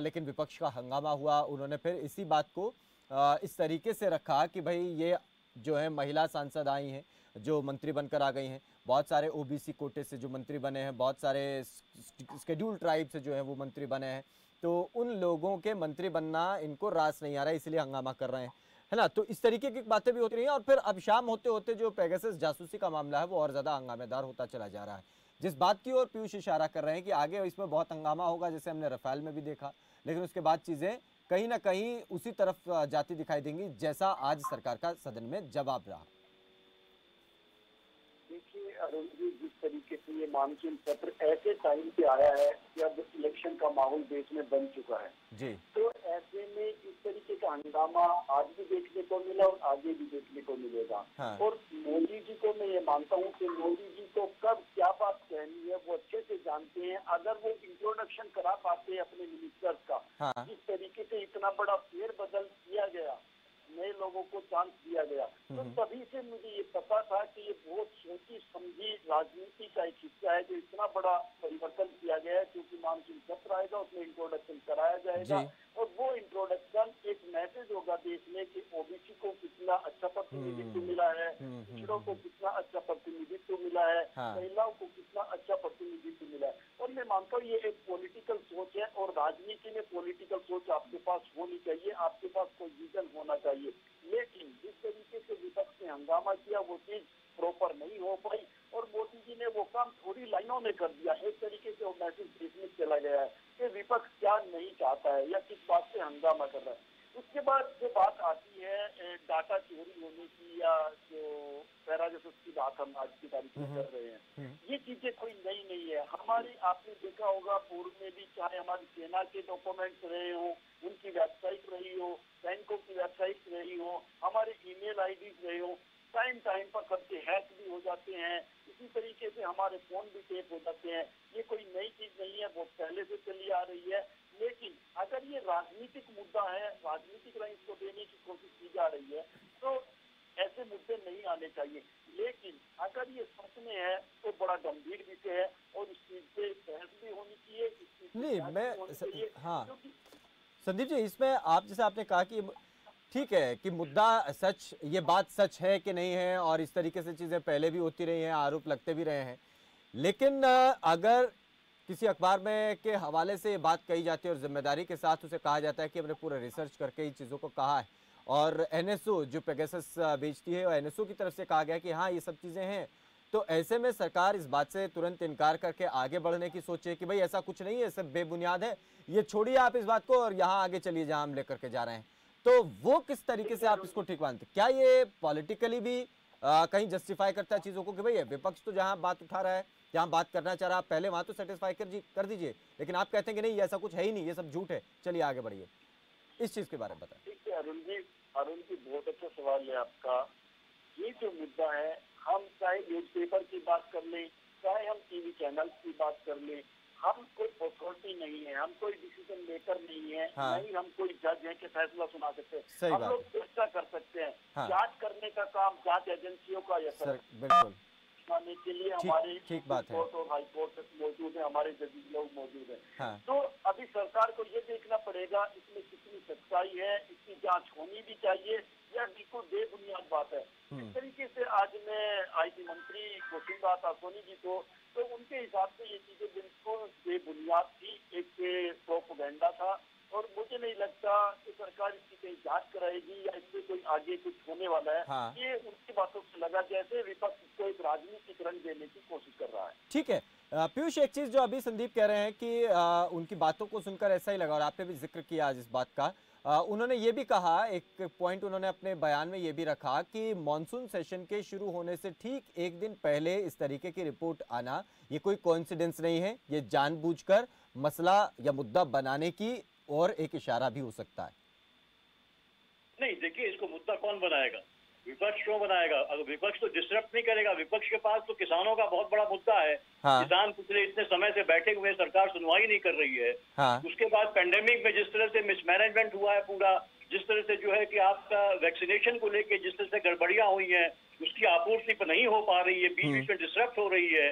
लेकिन विपक्ष का हंगामा हुआ। उन्होंने फिर इसी बात को इस तरीके से रखा कि भाई ये जो है महिला सांसद आई हैं, जो मंत्री बनकर आ गई हैं, बहुत सारे ओबीसी कोटे से जो मंत्री बने हैं, बहुत सारे शेड्यूल ट्राइब से जो है वो मंत्री बने हैं, तो उन लोगों के मंत्री बनना इनको रास नहीं आ रहा है, इसलिए हंगामा कर रहे हैं, है ना। तो इस तरीके की बातें भी होती रही हैं, और फिर अब शाम होते होते जो पेगासस जासूसी का मामला है वो और ज़्यादा हंगामेदार होता चला जा रहा है, जिस बात की ओर पीयूष इशारा कर रहे हैं कि आगे इसमें बहुत हंगामा होगा, जैसे हमने रफाल में भी देखा, लेकिन उसके बाद चीज़ें कहीं ना कहीं उसी तरफ जाती दिखाई देंगी जैसा आज सरकार का सदन में जवाब रहा। देखिए अरुण जी, जिस तरीके से ये मानसून सत्र ऐसे टाइम पे आया है जब इलेक्शन का माहौल देश में बन चुका है जी, तो ऐसे में इस तरीके का हंगामा आज भी देखने को मिला और आगे भी देखने को मिलेगा। और मोदी जी को मैं ये मानता हूँ कि मोदी जी को कब क्या बात कहनी है वो अच्छे से जानते हैं। अगर वो इंट्रोडक्शन करा पाते हैं अपने मिनिस्टर्स का, जिस तरीके से इतना बड़ा फेरबदल किया गया, नए लोगों को चांस दिया गया, तो तभी से मुझे ये पता था कि ये बहुत सोची समझी राजनीति का एक हिस्सा है, जो इतना बड़ा परिवर्तन किया गया है। क्योंकि मानसून सत्र आएगा, उसमें इंट्रोडक्शन कराया जाएगा, और वो इंट्रोडक्शन एक मैसेज होगा देश में कि ओबीसी को कितना अच्छा प्रतिनिधित्व मिला है, पिछड़ों को कितना अच्छा प्रतिनिधित्व मिला है, महिलाओं को कितना अच्छा प्रतिनिधित्व मिला है। और मैं मानता हूँ ये एक पॉलिटिकल सोच है, और राजनीति में पॉलिटिकल सोच आपके पास होनी चाहिए, आपके पास कोई विजन होना चाहिए। लेकिन जिस तरीके से विपक्ष ने हंगामा किया वो चीज प्रॉपर नहीं हो पाई, और मोदी जी ने वो काम थोड़ी लाइनों में कर दिया। एक आती है डाटा चोरी होने की या जो पैराजस की बात हम आज की तारीख में कर रहे हैं, ये चीजें कोई नई नहीं है। हमारी आपने देखा होगा पूर्व में भी, चाहे हमारी सेना के डॉक्यूमेंट्स रहे हो, उनकी वेबसाइट रही हो, बैंकों की वेबसाइट रही हो, हमारे ईमेल आईडीज रहे हो, टाइम पर सबके हैक भी हो जाते हैं। इसी तरीके से हमारे फोन भी टेप हो जाते हैं। ये कोई नई चीज नहीं है, बहुत पहले से चली आ रही है। लेकिन अगर ये राजनीतिक मुद्दा है, राजनीतिक रंग इसको देने की कोशिश की जा रही है, तो ऐसे मुद्दे नहीं आने चाहिए। लेकिन अगर ये सच में है तो बड़ा गंभीर विषय है और इस चीज पे बहस भी होनी चाहिए। नहीं, मैं हाँ संदीप जी, इसमें आप जैसे आपने कहा कि ठीक है कि मुद्दा सच, ये बात सच है कि नहीं है, और इस तरीके से चीज़ें पहले भी होती रही हैं, आरोप लगते भी रहे हैं। लेकिन अगर किसी अखबार में के हवाले से ये बात कही जाती है और जिम्मेदारी के साथ उसे कहा जाता है कि हमने पूरा रिसर्च करके इन चीज़ों को कहा है, और एनएसओ जो पेगासस बेचती है, और एनएसओ की तरफ से कहा गया कि हाँ ये सब चीज़ें हैं, तो ऐसे में सरकार इस बात से तुरंत इनकार करके आगे बढ़ने की सोचे कि भाई ऐसा कुछ नहीं है, सब बेबुनियाद है, ये छोड़िए आप इस बात को और यहाँ आगे चलिए जहाँ हम लेकर के जा रहे हैं। तो वो किस तरीके से आप इसको ठीक मानते? क्या ये पॉलिटिकली भी कहीं जस्टिफाई करता है चीज़ों को कि भाई विपक्ष तो जहाँ बात उठा रहा है, जहाँ बात करना चाह रहा है, आप पहले वहाँ तो सेटिस्फाई कर दीजिए, लेकिन आप कहते हैं कि नहीं ऐसा कुछ है ही नहीं, ये सब झूठ है, चलिए आगे बढ़िए। इस चीज़ के बारे में बताएं। ठीक है अरुण जी बहुत अच्छा सवाल है आपका। ये जो मुद्दा है, हम चाहे न्यूज़पेपर की बात कर लें, चाहे हम टीवी चैनल की बात कर लें, हम कोई अथॉरिटी नहीं है, हम कोई डिसीजन मेकर नहीं है, हाँ। नहीं हम कोई जज है कि फैसला सुना सकते सही हैं। हम बात लोग चर्चा कर सकते हैं। हाँ। जांच करने का काम जांच एजेंसियों का है सर। बिल्कुल सुनाने के लिए हमारे ठीक बात है। कोर्ट और हाई कोर्ट मौजूद है, हमारे जजेस लोग मौजूद है। हाँ। तो अभी सरकार को ये देखना पड़ेगा इसमें कितनी सच्चाई है, इसकी जांच होनी भी चाहिए या बिल्कुल बेबुनियाद बात है। इस तरीके से आज मैं आईटी मंत्री को सुन रहा था, सोनी जी को, तो उनके हिसाब से ये चीजें बिल्कुल बेबुनियाद थी, एक प्रोपेगेंडा था, और मुझे नहीं लगता कि सरकार इसकी कहीं जांच कराएगी या इससे कोई आगे कुछ होने वाला है। हाँ। ये उनकी बातों से लगा जैसे विपक्ष इसको एक राजनीतिक रंग देने की कोशिश कर रहा है। ठीक है पीयूष, एक चीज जो अभी संदीप कह रहे हैं कि उनकी बातों को सुनकर ऐसा ही लगा, और आपने भी जिक्र किया आज इस बात का, उन्होंने ये भी कहा, एक पॉइंट उन्होंने अपने बयान में ये भी रखा कि मॉनसून सेशन के शुरू होने से ठीक एक दिन पहले इस तरीके की रिपोर्ट आना ये कोई कोइंसिडेंस नहीं है, ये जानबूझकर मसला या मुद्दा बनाने की और एक इशारा भी हो सकता है। नहीं देखिए, इसको मुद्दा कौन बनाएगा? विपक्ष क्यों बनाएगा? अगर विपक्ष तो डिस्टर्ब नहीं करेगा, विपक्ष के पास तो किसानों का बहुत बड़ा मुद्दा है। हाँ। किसान पिछले इतने समय से बैठे हुए, सरकार सुनवाई नहीं कर रही है। हाँ। उसके बाद पेंडेमिक में जिस तरह से मिसमैनेजमेंट हुआ है पूरा, जिस तरह से जो है कि आपका वैक्सीनेशन को लेके जिस तरह से गड़बड़ियां हुई हैं, उसकी आपूर्ति पर नहीं हो पा रही है, बीच बीच में डिस्टर्ब हो रही है।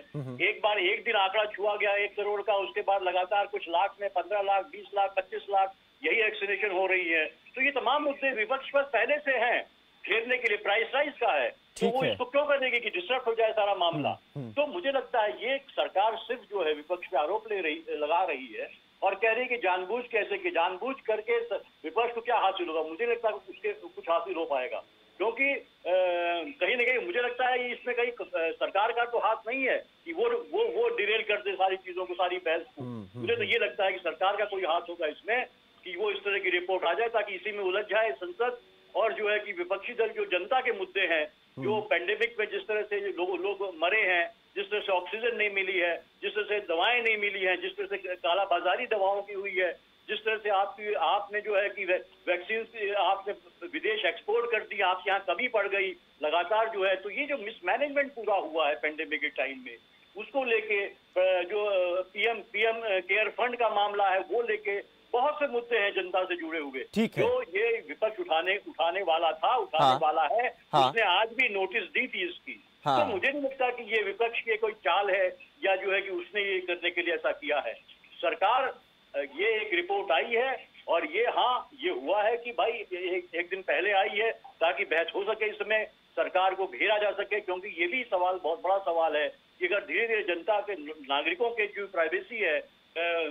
एक बार एक दिन आंकड़ा छुआ गया 1 करोड़ का, उसके बाद लगातार कुछ लाख में 15 लाख 20 लाख 25 लाख यही वैक्सीनेशन हो रही है। तो ये तमाम मुद्दे विपक्ष पर पहले से हैं, घेरने के लिए प्राइस राइज का है, तो वो इसको क्यों कर देगी कि डिस्टर्ब हो जाए सारा मामला। तो मुझे लगता है ये सरकार सिर्फ जो है विपक्ष पे आरोप लगा रही है और कह रही है कि जानबूझ कैसे, कि जानबूझ करके विपक्ष को क्या हासिल होगा। मुझे लगता है उसके कुछ हासिल हो पाएगा, क्योंकि कहीं ना कहीं मुझे लगता है इसमें कहीं सरकार का तो हाथ नहीं है कि वो डिरेल कर दे सारी चीजों को, सारी बहस को। मुझे तो ये लगता है कि सरकार का कोई हाथ होगा इसमें कि वो इस तरह की रिपोर्ट आ जाए ताकि इसी में उलझ जाए संसद, और जो है कि विपक्षी दल जो जनता के मुद्दे हैं, जो पेंडेमिक में जिस तरह से लोग मरे हैं, जिस तरह से ऑक्सीजन नहीं मिली है, जिस तरह से दवाएं नहीं मिली हैं, जिस तरह से कालाबाजारी दवाओं की हुई है, जिस तरह से आपने जो है कि वैक्सीन आपने विदेश एक्सपोर्ट कर दी, आपके यहाँ कमी पड़ गई लगातार जो है। तो ये जो मिसमैनेजमेंट पूरा हुआ है पेंडेमिक के टाइम में, उसको लेके जो पीएम केयर फंड का मामला है वो लेके बहुत से मुद्दे हैं जनता से जुड़े हुए, जो ये विपक्ष उठाने वाला था, वाला है। उसने आज भी नोटिस दी थी इसकी। तो मुझे नहीं लगता कि ये विपक्ष की कोई चाल है या जो है कि उसने ये करने के लिए ऐसा किया है। सरकार, ये एक रिपोर्ट आई है और ये हुआ है कि भाई एक दिन पहले आई है ताकि बहस हो सके, इसमें सरकार को घेरा जा सके, क्योंकि ये भी सवाल बहुत बड़ा सवाल है कि अगर धीरे धीरे जनता के, नागरिकों के जो प्राइवेसी है,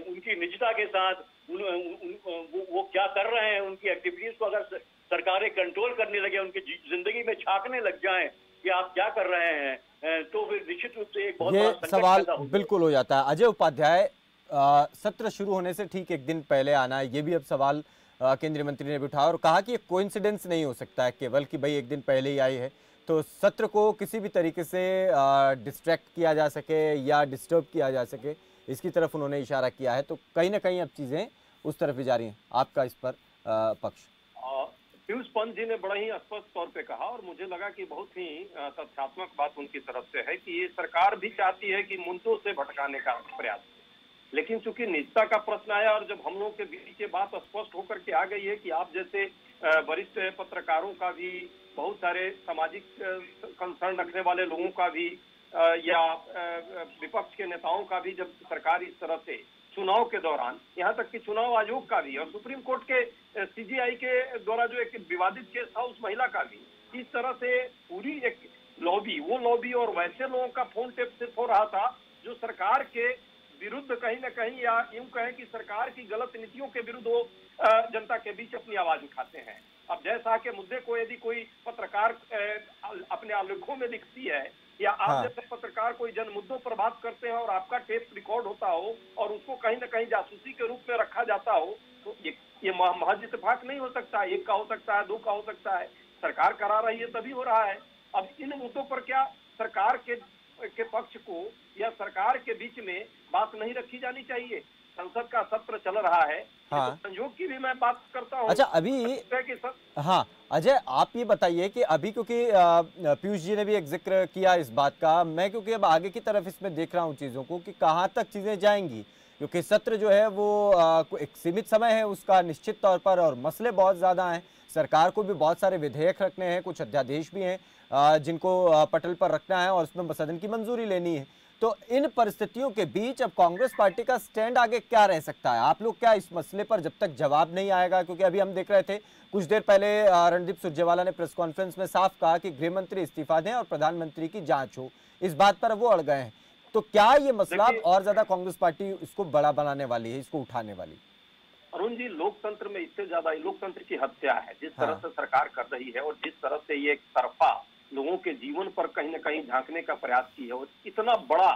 उनकी निजता के साथ वो क्या कर रहे हैं, उनकी एक्टिविटीज को अगर सरकारें कंट्रोल करने लगे, उनकी जिंदगी में झांकने लग जाएं कि आप क्या कर रहे हैं, तो फिर निश्चित रूप से एक बहुत बड़ा संकट सवाल बिल्कुल हो जाता है। अजय उपाध्याय, सत्र शुरू होने से ठीक एक दिन पहले आना, ये भी अब सवाल केंद्रीय मंत्री ने भी उठाया और कहा कि ये कोइंसिडेंस नहीं हो सकता है केवल कि भाई एक दिन पहले ही आई है, तो सत्र को किसी भी तरीके से डिस्ट्रैक्ट किया जा सके या डिस्टर्ब किया जा सके, इसकी तरफ उन्होंने इशारा किया है। तो कहीं ना कहीं अब चीजें उस तरफ ही जा रही हैं। आपका इस पर पक्ष? पीयूष पंत जी ने बड़ा ही स्पष्ट तौर पे कहा और मुझे लगा कि बहुत ही तथ्यात्मक बात उनकी तरफ से है कि ये सरकार भी चाहती है कि मुद्दों से भटकाने का प्रयास, लेकिन चूंकि निजता का प्रश्न आया और जब हम लोगों के बीच ये बात स्पष्ट होकर के आ गई है कि आप जैसे वरिष्ठ पत्रकारों का भी, बहुत सारे सामाजिक कंसर्न रखने वाले लोगों का भी या विपक्ष के नेताओं का भी, जब सरकार इस तरह से चुनाव के दौरान, यहाँ तक कि चुनाव आयोग का भी और सुप्रीम कोर्ट के सीजीआई के द्वारा जो एक विवादित केस था उस महिला का भी, इस तरह से पूरी एक लॉबी, वो लॉबी और वैसे लोगों का फोन टेप सिर्फ हो रहा था जो सरकार के विरुद्ध कहीं न कहीं, या यूं कहें कि सरकार की गलत नीतियों के विरुद्ध वो जनता के बीच अपनी आवाज उठाते हैं। अब जैसा के मुद्दे को यदि कोई पत्रकार अपने आलेखों में लिखती है या आप जैसे पत्रकार कोई जन मुद्दों पर बात करते हैं और आपका टेप रिकॉर्ड होता हो और उसको कहीं न कहीं जासूसी के रूप में रखा जाता हो, तो ये महज इत्तेफाक नहीं हो सकता। एक का हो सकता है, दो का हो सकता है, सरकार करा रही है तभी हो रहा है। अब इन मुद्दों पर क्या सरकार के पक्ष को या सरकार के बीच में बात नहीं रखी जानी चाहिए? संसद का सत्र चल रहा है, तो संयोग की भी मैं बात करता हूँ। अच्छा, अभी हाँ अजय, आप ये बताइए कि अभी क्योंकि पीयूष जी ने भी एक जिक्र किया इस बात का, मैं क्योंकि अब आगे की तरफ इसमें देख रहा हूँ चीजों को कि कहाँ तक चीजें जाएंगी, क्योंकि सत्र जो है वो एक सीमित समय है उसका निश्चित तौर पर, और मसले बहुत ज्यादा हैं। सरकार को भी बहुत सारे विधेयक रखने हैं, कुछ अध्यादेश भी हैं जिनको पटल पर रखना है और उसमें सदन की मंजूरी लेनी है। तो इन परिस्थितियों के बीच अब कांग्रेस पार्टी का स्टैंड आगे क्या रह सकता है? आप लोग क्या इस मसले पर जब तक जवाब नहीं आएगा, क्योंकि अभी हम देख रहे थे कुछ देर पहले रणदीप सुरजेवाला ने प्रेस कॉन्फ्रेंस में साफ कहा कि गृह मंत्री इस्तीफा दें और प्रधानमंत्री की जांच हो, इस बात पर वो अड़ गए हैं। तो क्या ये मसला और ज्यादा कांग्रेस पार्टी इसको बड़ा बनाने वाली है, इसको उठाने वाली? अरुण जी, लोकतंत्र में इससे ज्यादा लोकतंत्र की हत्या है जिस तरह से सरकार कर रही है और जिस तरह से ये एक तरफा लोगों के जीवन पर कहीं न कहीं झांकने का प्रयास की है। और इतना बड़ा,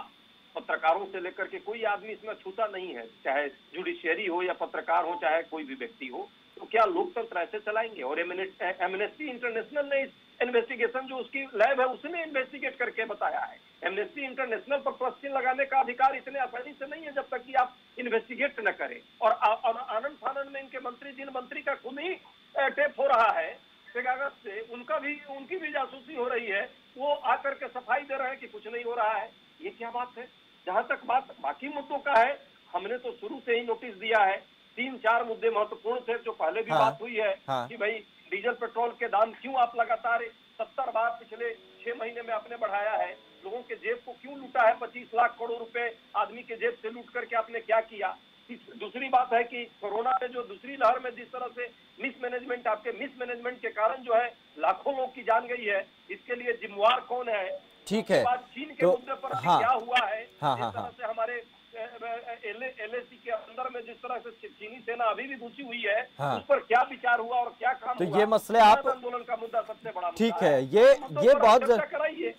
पत्रकारों से लेकर के कोई आदमी इसमें छूता नहीं है, चाहे जुडिशियरी हो या पत्रकार हो, चाहे कोई भी व्यक्ति हो। तो क्या लोकतंत्र ऐसे चलाएंगे? और एमनेस्टी इंटरनेशनल ने इस इन्वेस्टिगेशन जो उसकी लैब है उसने इन्वेस्टिगेट करके बताया है। एमनेस्टी इंटरनेशनल पर क्वेश्चन लगाने का अधिकार इतने आसानी से नहीं है जब तक कि आप इन्वेस्टिगेट न करें। और आनंद फानंद में इनके मंत्री, जिन मंत्री का खुद ही टेप हो रहा है पेगासस से, उनकी भी जासूसी हो रही है, वो आकर के सफाई दे रहे हैं कि कुछ नहीं हो रहा है। ये क्या बात है? जहां तक बात बाकी मुद्दों का है, हमने तो शुरू से ही नोटिस दिया है। 3-4 मुद्दे महत्वपूर्ण थे जो पहले भी बात हुई है कि भाई डीजल पेट्रोल के दाम क्यों आप लगातार 70 बार पिछले 6 महीने में आपने बढ़ाया है, लोगों के जेब को क्यों लूटा है, 25 लाख करोड़ रुपए आदमी के जेब से लूट करके आपने क्या किया। दूसरी बात है कि कोरोना में जो दूसरी लहर में जिस तरह से मिसमैनेजमेंट, आपके मिसमैनेजमेंट के कारण जो है लाखों लोग की जान गई है, इसके लिए जिम्मेवार कौन है? ठीक है, चीन के मुद्दे पर क्या हुआ है, जिस तरह से हमारे एलएसी के अंदर में जिस तरह से चीनी सेना अभी भी घुसी हुई है, उस पर क्या विचार हुआ और क्या काम तो हुआ? ये मसले आप आंदोलन का मुद्दा सबसे बड़ा ठीक है, ये बहुत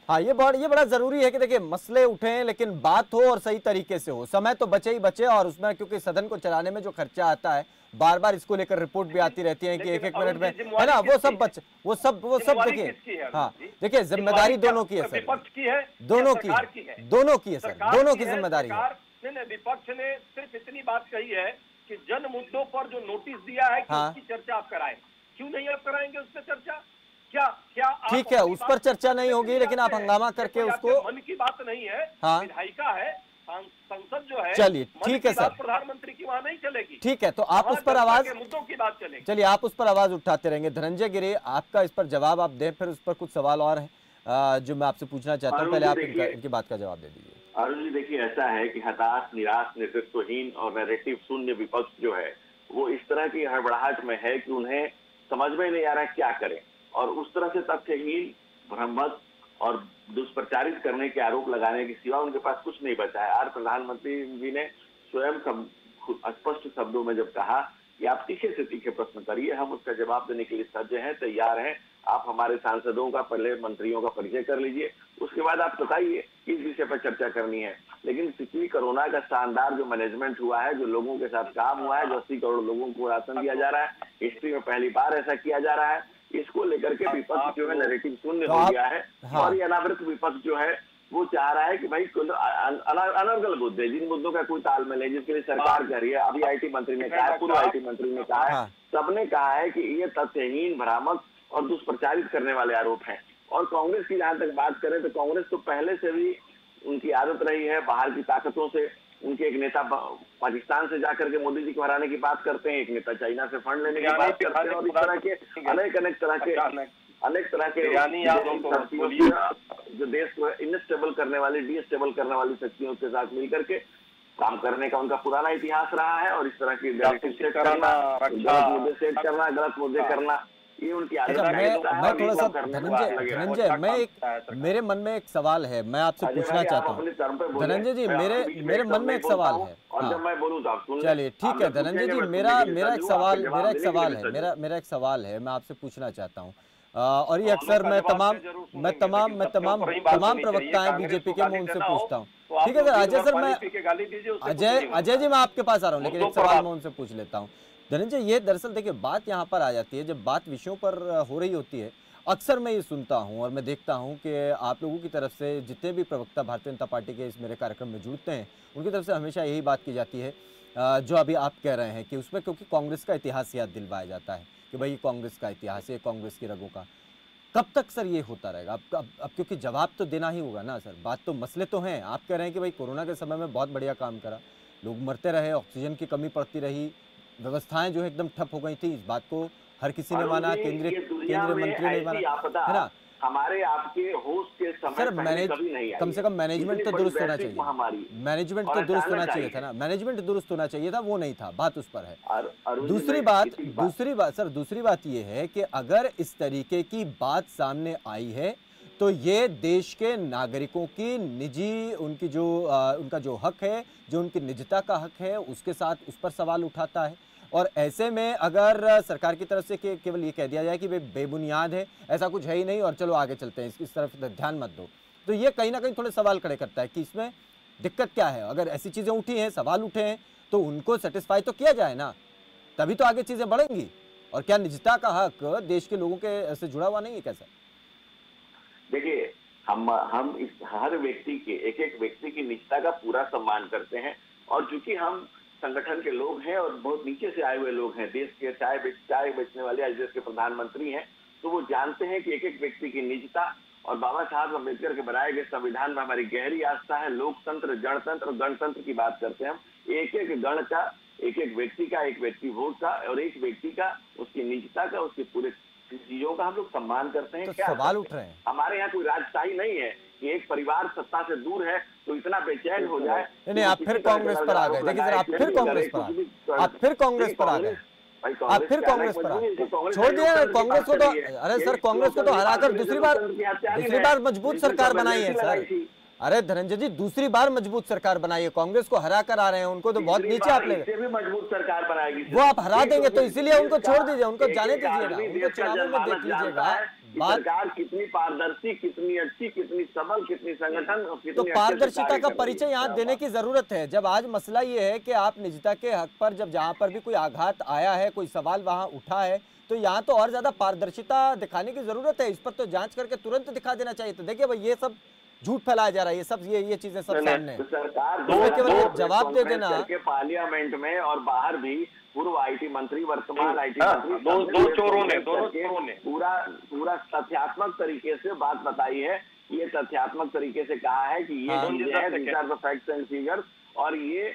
हाँ ये बड़ा जरूरी है कि देखिए मसले उठे लेकिन बात हो और सही तरीके से हो। समय तो बचे ही बचे, और उसमें क्योंकि सदन को चलाने में जो खर्चा आता है, बार बार इसको लेकर रिपोर्ट भी आती रहती है कि 1-1 मिनट में, है ना, वो सब देखिए। हाँ देखिए, जिम्मेदारी दोनों की है सर, विपक्ष की है, दोनों की है, दोनों की है सर, दोनों की जिम्मेदारी है। विपक्ष ने सिर्फ इतनी बात कही है कि जन मुद्दों पर जो नोटिस दिया है कि उसकी चर्चा आप कराएं। क्यों नहीं आप कराएंगे उस पर चर्चा? क्या ठीक है, उस पर चर्चा नहीं होगी, लेकिन आप हंगामा करके उसको, मन की बात नहीं है, विधायिका है, संसद जो है, चलिए ठीक है सर, प्रधानमंत्री की वहां नहीं चलेगी। ठीक है, तो आप उस पर आवाज, मुद्दों की बात चलेगी, चलिए आप उस पर आवाज उठाते रहेंगे। धनंजय गिरी, आपका इस पर जवाब आप दें, फिर उस पर कुछ सवाल और है जो मैं आपसे पूछना चाहता हूँ, पहले आप इनकी बात का जवाब दे दीजिए। अरुण जी देखिए, ऐसा है कि हताश, निराश, नेतृत्वहीन और नैरेटिव शून्य विपक्ष जो है वो इस तरह की हड़बड़ाहट में है कि उन्हें समझ में नहीं आ रहा क्या करें, और उस तरह से तथ्यहीन, भ्रमत और दुष्प्रचारित करने के आरोप लगाने के सिवा उनके पास कुछ नहीं बचा है। आज प्रधानमंत्री जी ने स्वयं स्पष्ट शब्दों में जब कहा कि आप तीखे से तीखे प्रश्न करिए, हम उसका जवाब देने के लिए सज्ज हैं, तैयार हैं। आप हमारे सांसदों का, पहले मंत्रियों का परिचय कर लीजिए, उसके बाद आप बताइए किस विषय पर चर्चा करनी है। लेकिन पिछली कोरोना का शानदार जो मैनेजमेंट हुआ है, जो लोगों के साथ काम हुआ है, जो 80 करोड़ लोगों को राशन दिया जा रहा है, हिस्ट्री में पहली बार ऐसा किया जा रहा है, इसको लेकर के विपक्ष जो है नैरेटिव शून्य हो गया है। और ये अनावृत विपक्ष जो है वो चाह रहा है कि भाई अनर्गल मुद्दे, जिन मुद्दों का कोई तालमेल है, जिसके लिए सरकार कह रही है, अभी आईटी मंत्री ने कहा है, पूर्व आईटी मंत्री ने कहा है, सबने कहा है कि ये तथ्यहीन, भ्रामक और दुष्प्रचारित करने वाले आरोप हैं। और कांग्रेस की जहां तक बात करें तो कांग्रेस तो पहले से भी उनकी आदत रही है बाहर की ताकतों से, उनके एक नेता पाकिस्तान से जाकर के मोदी जी को हराने की बात करते हैं, एक नेता चाइना से फंड लेने की बात करते हैं, और इस तरह के अनेक तरह के जो देश को इनस्टेबल करने वाली, डीस्टेबल करने वाली शक्तियों के साथ मिलकर के काम करने का उनका पुराना इतिहास रहा है। और इस तरह की गलत मुद्दे सेट करना, गलत मुद्दे करना, ये उनकी आदत है। मैं थोड़ा सा धनंजय, मेरे मन में एक सवाल है, मैं आपसे पूछना चाहता हूँ। धनंजय जी, मेरे मन में एक सवाल है। और जब मैं बोलूँ तो आप सुन, चलिए ठीक है धनंजय जी, मेरा एक सवाल है, मैं आपसे पूछना चाहता हूँ। और ये अक्सर मैं तमाम प्रवक्ताएं बीजेपी के, मैं उनसे पूछता हूँ। ठीक है सर, अजय सर, मैं अजय जी मैं आपके पास आ रहा हूँ, लेकिन एक सवाल मैं उनसे पूछ लेता हूँ। धनंजय, ये दरअसल देखिए बात यहाँ पर आ जाती है, जब बात विषयों पर हो रही होती है, अक्सर मैं ये सुनता हूँ और मैं देखता हूँ कि आप लोगों की तरफ से जितने भी प्रवक्ता भारतीय जनता पार्टी के इस मेरे कार्यक्रम में जुड़ते हैं, उनकी तरफ से हमेशा यही बात की जाती है जो अभी आप कह रहे हैं, कि उसमें क्योंकि कांग्रेस का इतिहास याद दिलवाया जाता है कि भाई कांग्रेस का इतिहास है, कांग्रेस की रगों का। कब तक सर ये होता रहेगा? अब क्योंकि जवाब तो देना ही होगा ना सर, बात तो मसले तो हैं। आप कह रहे हैं कि भाई कोरोना के समय में बहुत बढ़िया काम करा, लोग मरते रहे, ऑक्सीजन की कमी पड़ती रही, व्यवस्थाएं जो है एकदम ठप हो गई थी, इस बात को हर किसी ने माना, केंद्रीय मंत्री ने माना, है ना। हमारे आपके होश के समय सर कम से कम मैनेजमेंट तो दुरुस्त होना चाहिए, मैनेजमेंट तो दुरुस्त होना चाहिए था ना, मैनेजमेंट दुरुस्त होना चाहिए था, वो नहीं था, बात उस पर है। दूसरी बात ये है कि अगर इस तरीके की बात सामने आई है तो ये देश के नागरिकों की निजी, उनकी जो उनका जो हक है, जो उनकी निजता का हक है, उसके साथ उस पर सवाल उठाता है। और ऐसे में अगर सरकार की तरफ से केवल ये कह दिया जाए कि बेबुनियाद है, ऐसा कुछ है ही नहीं और चलो आगे चलते हैं, इस तरफ ध्यान मत दो, तो ये कहीं ना कहीं थोड़े सवाल खड़े करता है कि इसमें दिक्कत क्या है। अगर ऐसी चीज़ें उठी हैं, सवाल उठे हैं, तो उनको सेटिस्फाई तो किया जाए ना, तभी तो आगे चीज़ें बढ़ेंगी। और क्या निजता का हक देश के लोगों के से जुड़ा हुआ नहीं है? कैसा? देखिए, हम इस हर व्यक्ति के, एक एक व्यक्ति की निजता का पूरा सम्मान करते हैं। और चूंकि हम संगठन के लोग हैं और बहुत नीचे से आए हुए लोग हैं, देश के चाय बेचने वाले आज देश के प्रधानमंत्री हैं, तो वो जानते हैं कि एक एक व्यक्ति की निजता, और बाबा साहब अम्बेडकर के बनाए गए संविधान में हमारी गहरी आस्था है। लोकतंत्र, जनतंत्र और गणतंत्र की बात करते हैं हम। एक एक गण का, एक एक व्यक्ति का, एक व्यक्ति वोट का, और एक व्यक्ति का, उसकी निजता का, उसके पूरे चीजों का हम लोग सम्मान करते हैं। तो क्या सवाल उठ रहे हैं? हमारे यहाँ कोई राजशाही नहीं है कि एक परिवार सत्ता से दूर है तो इतना बेचैन हो जाए। नहीं, आप फिर कांग्रेस पर आ गए। देखिए सर, आप फिर कांग्रेस पर आ गए, आप फिर कांग्रेस पर आ गए, आप फिर कांग्रेस पर आ गए। छोड़ दिया कांग्रेस को तो, अरे सर कांग्रेस को तो हराकर दूसरी बार मजबूत सरकार बनाई है सर। अरे धनंजय जी, दूसरी बार मजबूत सरकार बनाई है, कांग्रेस को हरा कर आ रहे हैं, उनको तो बहुत नीचे आप ले गए। मजबूत सरकार बनाएगी वो आप हरा देंगे, तो इसीलिए उनको छोड़ दीजिए, उनको जाने दीजिएगा, उनको चुनावों में देख लीजिएगा। सरकार कितनी पारदर्शी, कितनी अच्छी, कितनी सबल, कितनी संगठन, तो पारदर्शिता का परिचय यहाँ देने की जरूरत है। जब आज मसला ये है कि आप निजता के हक पर, जब जहाँ पर भी कोई आघात आया है, कोई सवाल वहाँ उठा है, तो यहाँ तो और ज्यादा पारदर्शिता दिखाने की जरूरत है। इस पर तो जांच करके तुरंत दिखा देना चाहिए। तो देखिए भाई, ये सब झूठ फैलाया जा रहा है, ये सब ये चीजें सब सामने है। सरकार केवल जवाब दे देना पार्लियामेंट में और बाहर भी पूर्व आईटी मंत्री, वर्तमान आईटी मंत्री, दोनों चोरों ने पूरा तथ्यात्मक तरीके से बात बताई है। ये तथ्यात्मक तरीके से कहा है कि ये these are the facts and figures, और ये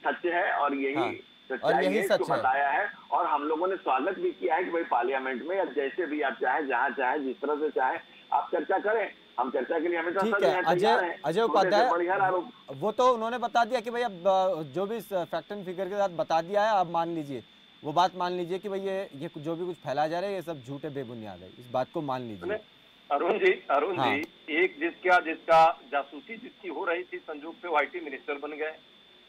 सच है और यही सच बताया है। और हम लोगों ने स्वागत भी किया है कि भाई पार्लियामेंट में, या जैसे भी आप चाहे, जहाँ चाहे, जिस तरह से चाहे आप चर्चा करें, हम चर्चा के लिए हमेशा ठीक है। अजय उपाध्याय, वो तो उन्होंने बता दिया कि भाई अब जो भी फैक्ट एंड फिगर के साथ बता दिया है, आप मान लीजिए, वो बात मान लीजिए कि भाई ये जो भी कुछ फैला जा रहा है ये सब झूठे बेबुनियाद है, इस बात को मान लीजिए। अरुण जी, एक जिसका जासूसी जिसकी हो रही थी, संजोग से वो आईटी मिनिस्टर बन गए,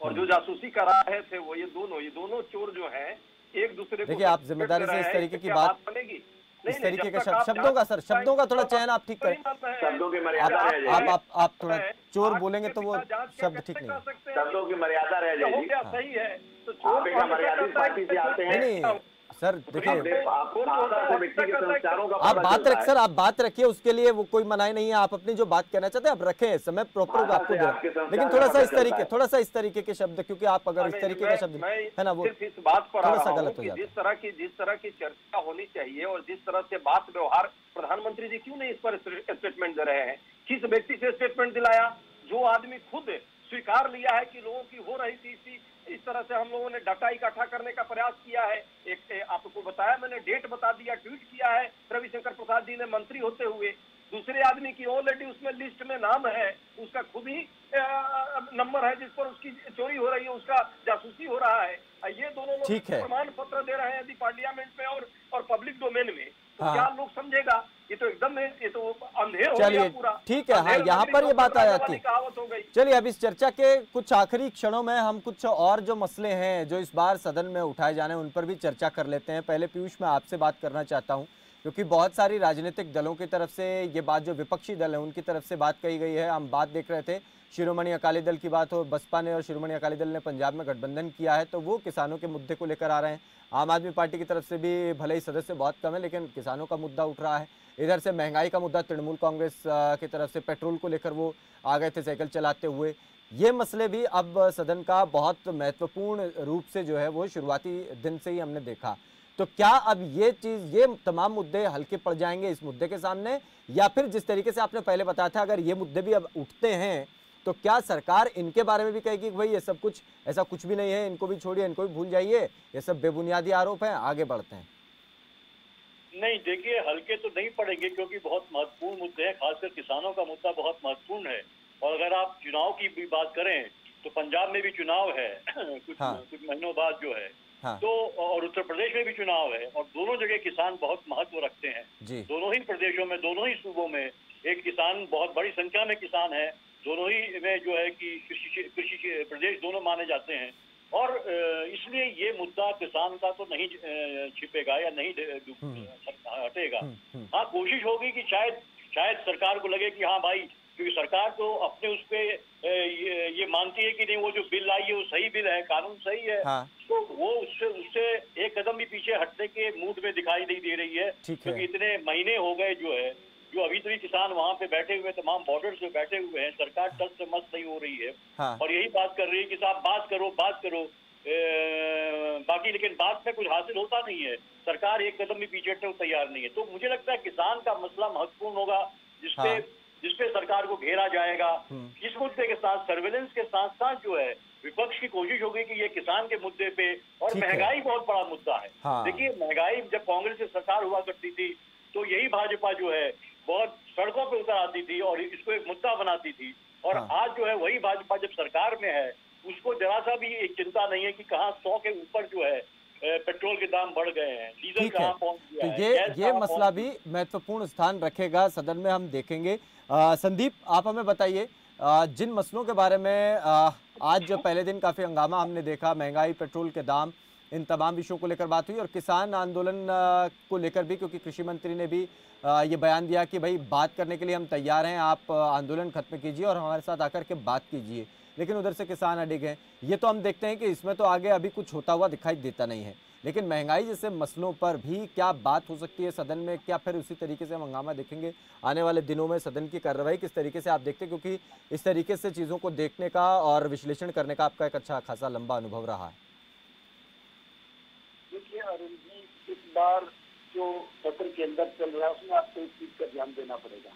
और जो जासूसी करा रहे थे वो ये दोनों चोर जो है, एक दूसरे को। देखिए, आप जिम्मेदारी से इस तरीके की बात बनेगी इस तरीके के शब्दों का सर, शब्दों का थोड़ा चयन आप ठीक करें। शब्दों की मर्यादा रह जाएगी। आप थोड़ा चोर बोलेंगे तो वो शब्द ठीक नहीं है। शब्दों की मर्यादा रह जाएगी। सही है तो आप एक मर्यादित पार्टी से आते हैं। नहीं सर देखिए, आप बात रख सर आप बात रखिए, उसके लिए वो कोई मनाही नहीं है। आप अपनी जो बात कहना चाहते हैं आप रखें, समय प्रॉपर आपको दे, लेकिन थोड़ा सा इस तरीके के शब्द, क्योंकि आप अगर इस तरीके का शब्द है ना, वो इस बात पर थोड़ा सा गलत हो जाता है। जिस तरह की चर्चा होनी चाहिए और जिस तरह से बात व्यवहार, प्रधानमंत्री जी क्यों नहीं इस पर स्टेटमेंट दे रहे हैं? किस व्यक्ति से स्टेटमेंट दिलाया? जो आदमी खुद स्वीकार लिया है कि लोगों की हो रही थी इस तरह से हम लोगों ने डाटा इकट्ठा करने का प्रयास किया है। एक आपको बताया, मैंने डेट बता दिया, ट्वीट किया है रविशंकर प्रसाद जी ने मंत्री होते हुए। दूसरे आदमी की ऑलरेडी उसमें लिस्ट में नाम है, उसका खुद ही नंबर है जिस पर उसकी चोरी हो रही है, उसका जासूसी हो रहा है। ये दोनों लोग प्रमाण पत्र दे रहे हैं यदि पार्लियामेंट में और पब्लिक डोमेन में, तो क्या लोग समझेगा? ये तो एकदम ये तो अंधेर हो गया पूरा। ठीक है, हाँ, यहाँ पर ये बात आ जाती है। चलिए अब इस चर्चा के कुछ आखिरी क्षणों में हम कुछ और जो मसले हैं जो इस बार सदन में उठाए जाने उन पर भी चर्चा कर लेते हैं। पहले पीयूष, मैं आपसे बात करना चाहता हूँ, क्योंकि बहुत सारी राजनीतिक दलों की तरफ से ये बात, जो विपक्षी दल है उनकी तरफ से बात कही गई है। हम बात देख रहे थे, शिरोमणि अकाली दल की बात हो, बसपा ने और शिरोमणि अकाली दल ने पंजाब में गठबंधन किया है, तो वो किसानों के मुद्दे को लेकर आ रहे हैं। आम आदमी पार्टी की तरफ से भी भले ही सदस्य बहुत कम है, लेकिन किसानों का मुद्दा उठ रहा है। इधर से महंगाई का मुद्दा, तृणमूल कांग्रेस की तरफ से पेट्रोल को लेकर वो आ गए थे साइकिल चलाते हुए। ये मसले भी अब सदन का बहुत महत्वपूर्ण रूप से जो है वो शुरुआती दिन से ही हमने देखा। तो क्या अब ये तमाम मुद्दे हल्के पड़ जाएंगे इस मुद्दे के सामने, या फिर जिस तरीके से आपने पहले बताया था अगर ये मुद्दे भी अब उठते हैं तो क्या सरकार इनके बारे में भी कहेगी कि भाई ये सब कुछ ऐसा कुछ भी नहीं है, इनको भी छोड़िए, इनको भी भूल जाइए, ये सब बेबुनियादी आरोप हैं, आगे बढ़ते हैं? नहीं, देखिए हल्के तो नहीं पड़ेंगे क्योंकि बहुत महत्वपूर्ण मुद्दे हैं, खासकर किसानों का मुद्दा बहुत महत्वपूर्ण है। और अगर आप चुनाव की भी बात करें तो पंजाब में भी चुनाव है कुछ महीनों बाद जो है, तो और उत्तर प्रदेश में भी चुनाव है, और दोनों जगह किसान बहुत महत्व रखते हैं। दोनों ही प्रदेशों में, दोनों ही सूबों में एक किसान, बहुत बड़ी संख्या में किसान है, दोनों ही में जो है कि कृषि प्रदेश दोनों माने जाते हैं। और इसलिए ये मुद्दा किसान का तो नहीं छिपेगा या नहीं हटेगा। हाँ, कोशिश होगी कि शायद सरकार को लगे कि हाँ भाई, क्योंकि सरकार तो अपने उस पे ये मानती है कि नहीं वो जो बिल आई है वो सही बिल है, कानून सही है, तो वो उससे एक कदम भी पीछे हटने के मूड में दिखाई नहीं दे रही है। क्योंकि इतने महीने हो गए जो अभी तक किसान वहाँ पे बैठे हुए, तमाम बॉर्डर से बैठे हुए हैं, सरकार टस से मस नहीं हो रही है। और यही बात कर रही है कि साहब बात करो बाकी, लेकिन बात में कुछ हासिल होता नहीं है। सरकार एक कदम भी पीछे हटने को तैयार नहीं है। तो मुझे लगता है किसान का मसला महत्वपूर्ण होगा, जिसपे सरकार को घेरा जाएगा। इस मुद्दे के साथ सर्वेलेंस के साथ साथ जो है विपक्ष की कोशिश होगी कि ये किसान के मुद्दे पे, और महंगाई बहुत बड़ा मुद्दा है। देखिए महंगाई, जब कांग्रेस की सरकार हुआ करती थी तो यही भाजपा जो है बहुत सड़कों पे उतर आती थी और इसको एक मुद्दा बनाती थी। और आज जो है वही भाजपा जब सरकार में है, उसको जरा सा भी एक चिंता नहीं है कि कहाँ 100 के ऊपर जो है पेट्रोल के दाम बढ़ गए हैं, डीजल कहाँ पहुंच गया है। ये मसला भी महत्वपूर्ण स्थान रखेगा सदन में, हम देखेंगे। संदीप, आप हमें बताइए, जिन मसलों के बारे में आज जो पहले दिन काफी हंगामा हमने देखा, महंगाई, पेट्रोल के दाम, इन तमाम विषयों को लेकर बात हुई, और किसान आंदोलन को लेकर भी, क्योंकि कृषि मंत्री ने भी ये बयान दिया कि भाई बात करने के लिए हम तैयार हैं, आप आंदोलन खत्म कीजिए और हमारे साथ आकर के बात कीजिए, लेकिन उधर से किसान अड़िग हैं। ये तो हम देखते हैं कि इसमें तो आगे अभी कुछ होता हुआ दिखाई देता नहीं है, लेकिन महंगाई जैसे मसलों पर भी क्या बात हो सकती है सदन में? क्या फिर उसी तरीके से हम हंगामा देखेंगे आने वाले दिनों में? सदन की कार्रवाई किस तरीके से आप देखते हैं, क्योंकि इस तरीके से चीज़ों को देखने का और विश्लेषण करने का आपका एक अच्छा खासा लंबा अनुभव रहा है। देखिए अरुण जी, इस बार जो सत्र के अंदर चल रहा है उसमें आपको इस चीज का ध्यान देना पड़ेगा।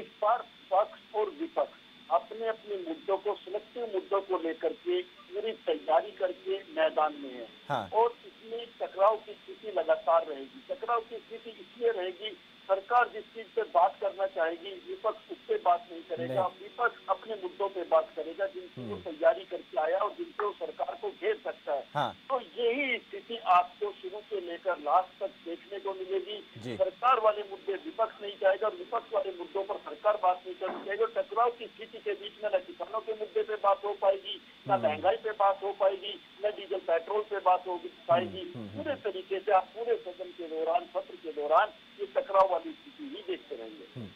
इस बार पक्ष और विपक्ष अपने अपने मुद्दों को, सिलेक्टिव मुद्दों को लेकर के पूरी तैयारी करके मैदान में है। और इसमें टकराव की स्थिति लगातार रहेगी। टकराव की स्थिति इसलिए रहेगी, सरकार जिस चीज पे बात करना चाहेगी विपक्ष उस पे बात नहीं करेगा, विपक्ष अपने मुद्दों पे बात करेगा जिनकी वो तैयारी करके आया और जिनसे वो सरकार को घेर सकता है। तो यही स्थिति आपको शुरू से लेकर लास्ट तक देखने को मिलेगी। सरकार वाले मुद्दे विपक्ष नहीं चाहेगा और विपक्ष वाले मुद्दों पर सरकार बात नहीं करनी चाहेगी। टकराव की स्थिति के बीच में न किसानों के मुद्दे पे बात हो पाएगी, न महंगाई पे बात हो पाएगी, न डीजल पेट्रोल पे बात हो पाएगी। पूरे तरीके से आप पूरे सदन के दौरान, सत्र के दौरान ये टकराव वाली स्थिति ही देखते रहेंगे।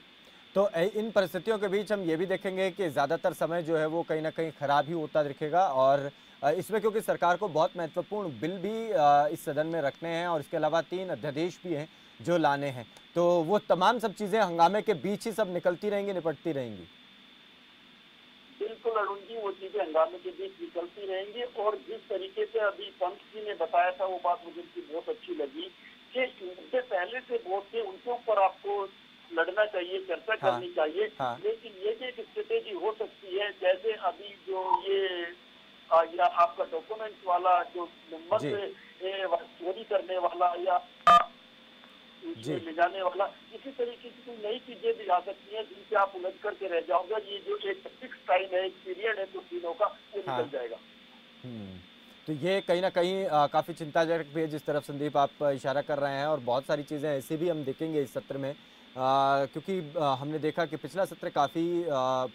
तो इन परिस्थितियों के बीच हम ये भी देखेंगे कि ज्यादातर समय जो है वो कहीं ना कहीं खराब ही होता दिखेगा, और इसमें क्योंकि सरकार को बहुत महत्वपूर्ण बिल भी इस सदन में रखने हैं और इसके अलावा 3 अध्यादेश भी हैं जो लाने हैं, तो वो तमाम सब चीजें हंगामे के बीच ही सब निकलती रहेंगी, निपटती रहेंगी। बिल्कुल अरुण जी, वो चीजें हंगामे के बीच निकलती रहेंगी। और जिस तरीके से अभी पंत जी ने बताया था वो बात मुझे बहुत अच्छी लगी कि इनसे पहले से वोट थे उनके ऊपर आपको लड़ना चाहिए, चर्चा करनी चाहिए। लेकिन ये भी एक स्ट्रेटेजी हो सकती है, जैसे अभी जो ये या आपका डॉक्यूमेंट वाला जो नंबर से चोरी करने वाला या ले जाने वाला, इसी तरीके की कोई नई चीजें भी आ सकती हैं जिनसे आप उलझ करके रह जाओगे। ये जो एक फिक्स टाइम है, एक पीरियड है 2 दिनों का, वो निकल जाएगा। तो ये कहीं ना कहीं काफी चिंताजनक भी है जिस तरफ संदीप आप इशारा कर रहे हैं, और बहुत सारी चीजें ऐसी भी हम देखेंगे इस सत्र में, क्योंकि हमने देखा कि पिछला सत्र काफी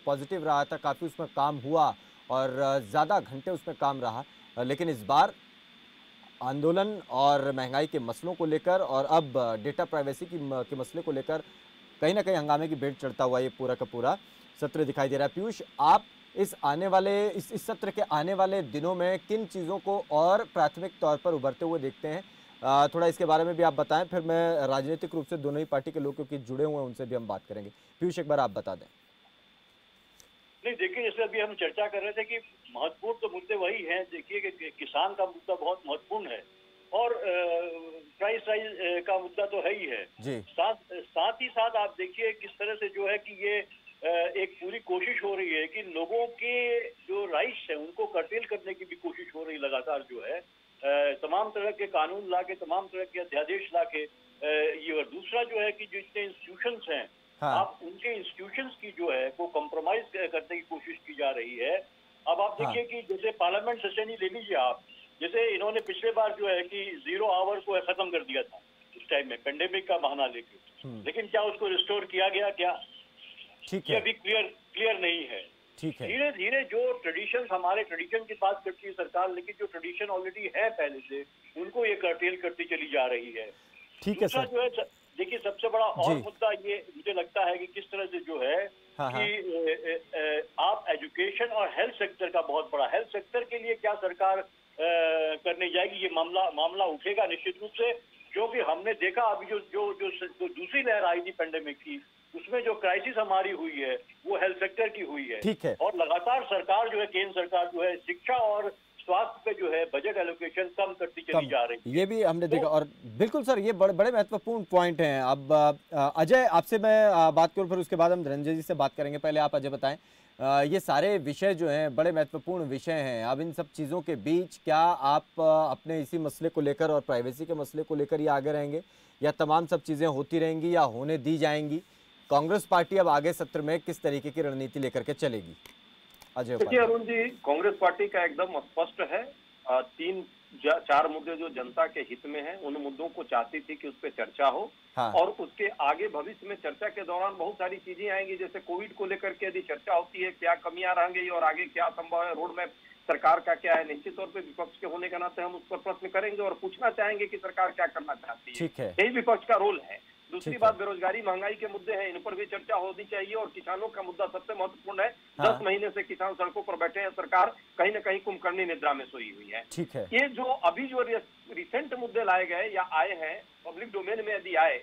पॉजिटिव रहा था, काफी उसमें काम हुआ और ज़्यादा घंटे उसमें काम रहा, लेकिन इस बार आंदोलन और महंगाई के मसलों को लेकर और अब डेटा प्राइवेसी के मसले को लेकर कहीं ना कहीं हंगामे की भेंट चढ़ता हुआ ये पूरा का पूरा सत्र दिखाई दे रहा है। पीयूष, आप इस सत्र के आने वाले दिनों में किन चीज़ों को और प्राथमिक तौर पर उभरते हुए देखते हैं, थोड़ा इसके बारे में भी आप बताएं, फिर मैं राजनीतिक रूप से दोनों ही पार्टी के लोग क्योंकि जुड़े हुए हैं उनसे भी हम बात करेंगे। पीयूष, एक बार आप बता दें। नहीं, देखिए, जैसे अभी हम चर्चा कर रहे थे कि महत्वपूर्ण तो मुद्दे वही हैं। देखिए कि किसान का मुद्दा बहुत महत्वपूर्ण है और प्राइस राइज का मुद्दा तो है ही है। साथ ही साथ आप देखिए किस तरह से जो है कि ये एक पूरी कोशिश हो रही है कि लोगों के जो राइट्स है उनको कर्टेल करने की भी कोशिश हो रही लगातार जो है, तमाम तरह के कानून ला के, तमाम तरह के अध्यादेश ला के। ये और दूसरा जो है कि जितने इंस्टीट्यूशंस हैं, आप उनके इंस्टीट्यूशंस की जो है वो कॉम्प्रोमाइज करने की कोशिश की जा रही है। अब आप देखिए कि जैसे पार्लियामेंट सेशन ही ले लीजिए आप, जैसे इन्होंने पिछले बार जो है कि 0 आवर को खत्म कर दिया था उस टाइम में पेंडेमिक का बहाना लेके, लेकिन क्या उसको रिस्टोर किया गया? क्या ये अभी क्लियर नहीं है। धीरे धीरे जो ट्रेडिशन, हमारे ट्रेडिशन की बात करती है सरकार, लेकिन जो ट्रेडिशन ऑलरेडी है पहले से, उनको ये कर्टेल करती चली जा रही है। ठीक है सर। जो है देखिए सबसे बड़ा और मुद्दा ये मुझे लगता है कि किस तरह से जो है कि आप एजुकेशन और हेल्थ सेक्टर का बहुत बड़ा, हेल्थ सेक्टर के लिए क्या सरकार करने जाएगी, ये मामला उठेगा निश्चित रूप से, क्योंकि हमने देखा अभी जो दूसरी लहर आई थी पेंडेमिक की, उसमें जो क्राइसिस हमारी हुई है वो हेल्थ सेक्टर की हुई है। ठीक है। और लगातार सरकार जो है, केंद्र सरकार जो है, शिक्षा और स्वास्थ्य पे जो है बजट एलोकेशन कम करती चली जा रही है। ये भी हमने देखा। और बिल्कुल सर, ये बड़े महत्वपूर्ण पॉइंट हैं। अब अजय, आपसे मैं बात करूं, फिर उसके बाद हम धनंजय जी से बात करेंगे। पहले आप अजय बताएं, ये सारे विषय जो हैं बड़े महत्वपूर्ण विषय हैं। अब इन सब चीज़ों के बीच क्या आप अपने इसी मसले को लेकर और प्राइवेसी के मसले को लेकर ही आगे रहेंगे, या तमाम सब चीज़ें होती रहेंगी या होने दी जाएंगी? कांग्रेस पार्टी अब आगे सत्र में किस तरीके की रणनीति लेकर के चलेगी? अजय। देखिए अरुण जी, कांग्रेस पार्टी का एकदम स्पष्ट है। 3-4 मुद्दे जो जनता के हित में हैं, उन मुद्दों को चाहती थी कि उस पर चर्चा हो। और उसके आगे भविष्य में चर्चा के दौरान बहुत सारी चीजें आएंगी, जैसे कोविड को लेकर के यदि चर्चा होती है, क्या कमियां रहेंगी और आगे क्या संभव है, रोड मैप सरकार का क्या है। निश्चित तौर पर विपक्ष के होने के नाते हम उस पर प्रश्न करेंगे और पूछना चाहेंगे कि सरकार क्या करना चाहती है। यही विपक्ष का रोल है। दूसरी बात, बेरोजगारी, महंगाई के मुद्दे हैं, इन पर भी चर्चा होनी चाहिए। और किसानों का मुद्दा सबसे महत्वपूर्ण है। 10 महीने से किसान सड़कों पर बैठे हैं, सरकार कहीं न कहीं कुंभकर्णी निद्रा में सोई हुई है। ठीक है। ये जो अभी जो रिसेंट मुद्दे लाए गए या आए हैं पब्लिक डोमेन में, यदि आए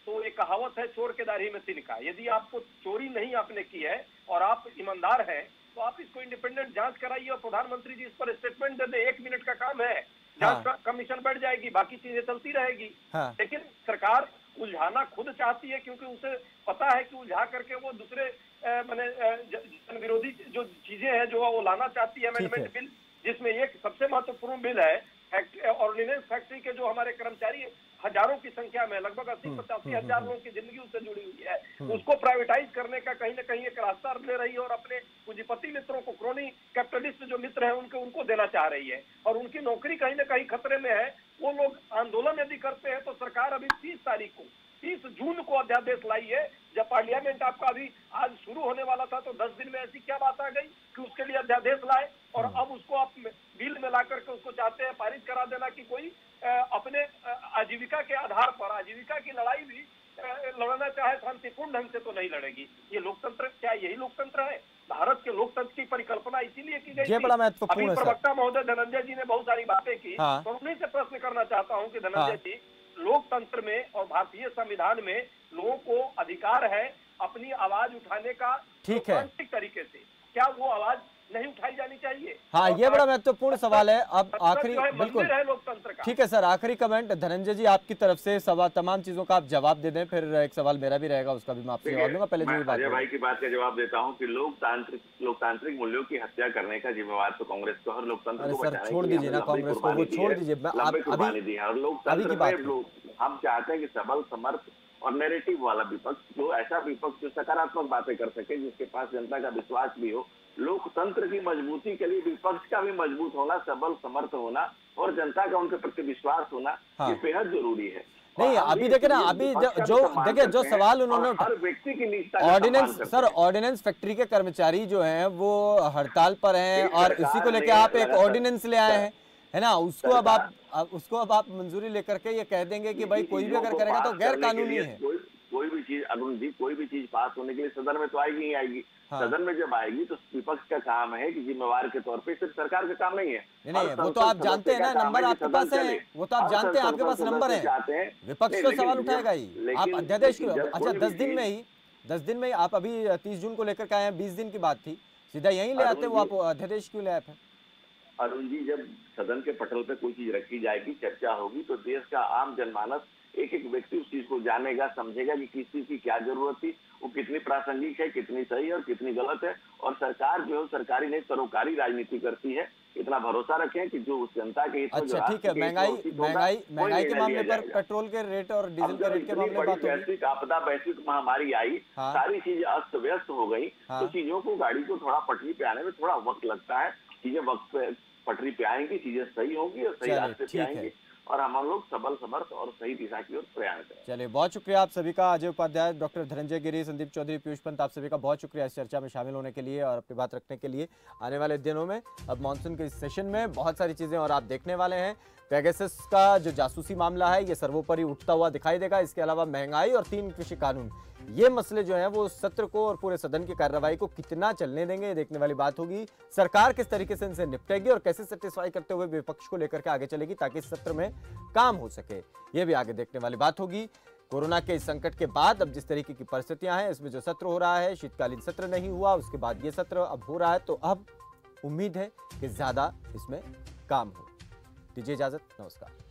तो एक कहावत है, चोर के दाढ़ी में तिनका। यदि आपको चोरी नहीं आपने की है और आप ईमानदार हैं तो आप इसको इंडिपेंडेंट जांच कराइए और प्रधानमंत्री जी इस पर स्टेटमेंट दे दे। 1 मिनट का काम है, जांच कमीशन बैठ जाएगी, बाकी चीजें चलती रहेगी। लेकिन सरकार उलझाना खुद चाहती है, क्योंकि उसे पता है कि उलझा करके वो दूसरे जन विरोधी जो चीजें हैं जो वो लाना चाहती है। अमेंडमेंट बिल, जिसमें एक सबसे महत्वपूर्ण बिल है ऑर्डिनेंस फैक्ट्री के जो हमारे कर्मचारी हजारों की संख्या में, लगभग 80-85 हजार लोगों की जिंदगी उससे जुड़ी हुई है, उसको प्राइवेटाइज करने का कहीं न कहीं एक रास्ता ले रही है और अपने पूंजीपति मित्रों को, क्रोनी कैपिटलिस्ट जो मित्र हैं उनको देना चाह रही है और उनकी नौकरी कहीं न कहीं खतरे में है। वो लोग आंदोलन यदि करते हैं तो सरकार अभी 30 जून को अध्यादेश लाई है। जब पार्लियामेंट आपका अभी आज शुरू होने वाला था तो 10 दिन में ऐसी क्या बात आ गई कि उसके लिए अध्यादेश लाए और अब उसको आप बिल में ला करके उसको चाहते हैं पारित करा देना कि कोई अपने आजीविका के आधार पर, आजीविका की लड़ाई भी लड़ना चाहे शांतिपूर्ण ढंग से तो नहीं लड़ेगी। ये लोकतंत्र, क्या यही लोकतंत्र है? भारत के लोकतंत्र की परिकल्पना इसीलिए की गई। ये बड़ा महत्वपूर्ण है। प्रवक्ता महोदय धनंजय जी ने बहुत सारी बातें की, तो उन्हीं से प्रश्न करना चाहता हूँ कि धनंजय जी, लोकतंत्र में और भारतीय संविधान में लोगों को अधिकार है अपनी आवाज उठाने का, ठीक है, तरीके से, क्या वो आवाज नहीं उठाई जानी चाहिए? हाँ, ये बड़ा महत्वपूर्ण सवाल है। अब आखिरी, बिल्कुल लोकतंत्र का, ठीक है सर, आखिरी कमेंट धनंजय जी आपकी तरफ से, तमाम चीजों का आप जवाब दे दें, फिर एक सवाल मेरा भी रहेगा, उसका भी मैं आपसे जवाब दूंगा। पहले जो अजय भाई की बात का जवाब देता हूँ कि लोकतांत्रिक मूल्यों की हत्या करने का जिम्मेवार तो कांग्रेस को, हर लोकतंत्र को सर छोड़ दीजिए ना कांग्रेस को, वो छोड़ दीजिए, कुर्बानी दी है। और लोकतंत्र में हम चाहते हैं कि सबल, समर्थ और नैरेटिव वाला विपक्ष, जो ऐसा विपक्ष जो सकारात्मक बातें कर सके, जिसके पास जनता का विश्वास भी हो। लोकतंत्र की मजबूती के लिए विपक्ष का भी मजबूत होना, सबल, समर्थ होना और जनता का उनके प्रति विश्वास होना, ये बेहद जरूरी है। नहीं, अभी देखे ना, अभी जो सवाल उन्होंने, हर व्यक्ति की निजता, ऑर्डिनेंस सर, ऑर्डिनेंस फैक्ट्री के कर्मचारी जो हैं वो हड़ताल पर हैं और इसी को लेकर आप एक ऑर्डिनेंस ले आए हैं, है ना? उसको अब आप मंजूरी लेकर के ये कह देंगे कि भाई कोई भी अगर करेगा तो गैर कानूनी है। कोई भी चीज, अरुण जी, कोई भी चीज पास होने के लिए सदन में तो आएगी ही आएगी। सदन में जब आएगी तो विपक्ष का काम है कि जिम्मेवार के तौर पे, सिर्फ सरकार का काम नहीं है। नहीं, वो तो आप जानते हैं ना, नंबर आपके पास है, वो तो आप जानते हैं, आपके पास नंबर है, विपक्ष तो सवाल उठाएगा ही। आप अध्यादेश को, अच्छा 10 दिन में ही आप अभी 30 जून को लेकर के आए हैं, 20 दिन की बात थी, सीधा यहीं ले आते, वो आप अध्यादेश क्यों ले आए थे? अरुण जी, जब सदन के पटल पे कोई चीज रखी जाएगी, चर्चा होगी, तो देश का आम जनमानस, एक एक व्यक्ति उस चीज को जानेगा, समझेगा कि किस चीज की क्या जरूरत थी, वो कितनी प्रासंगिक है, कितनी सही है और कितनी गलत है। और सरकार जो है सरकारी नहीं सरोकारी राजनीति करती है। इतना भरोसा रखें कि जो उस जनता के हित में, अच्छा ठीक है, महंगाई के मामले पर, पेट्रोल के रेट और डीजल के रेट के मामले में बात होगी। वैश्विक आपदा, वैश्विक महामारी आई, सारी चीजें अस्त व्यस्त हो गई, तो चीजों को, गाड़ी को थोड़ा पटरी पे आने में थोड़ा वक्त लगता है। चीजें वक्त पे पटरी पे आएंगी, चीजें सही होंगी और सही रास्ते पे आएंगी और हम लोग सबल, समर्थ और सही दिशा की ओर प्रयाण करें। चलिए, बहुत शुक्रिया आप सभी का। अजय उपाध्याय, डॉक्टर धनंजय गिरी, संदीप चौधरी, पीयूष पंत, आप सभी का बहुत शुक्रिया इस चर्चा में शामिल होने के लिए और अपनी बात रखने के लिए। आने वाले दिनों में अब मानसून के इस सेशन में बहुत सारी चीजें और आप देखने वाले हैं। पेगासस का जो जासूसी मामला है ये सर्वोपरि उठता हुआ दिखाई देगा। इसके अलावा महंगाई और 3 कृषि कानून, ये मसले जो हैं वो सत्र को और पूरे सदन की कार्रवाई को कितना चलने देंगे, देखने वाली बात होगी। सरकार किस तरीके से इनसे निपटेगी और कैसे सेटिस्फाई करते हुए विपक्ष को लेकर के आगे चलेगी ताकि इस सत्र में काम हो सके, ये भी आगे देखने वाली बात होगी। कोरोना के इस संकट के बाद अब जिस तरीके की परिस्थितियां हैं, इसमें जो सत्र हो रहा है, शीतकालीन सत्र नहीं हुआ, उसके बाद ये सत्र अब हो रहा है, तो अब उम्मीद है कि ज्यादा इसमें काम हो। दीजिए इजाजत, नमस्कार।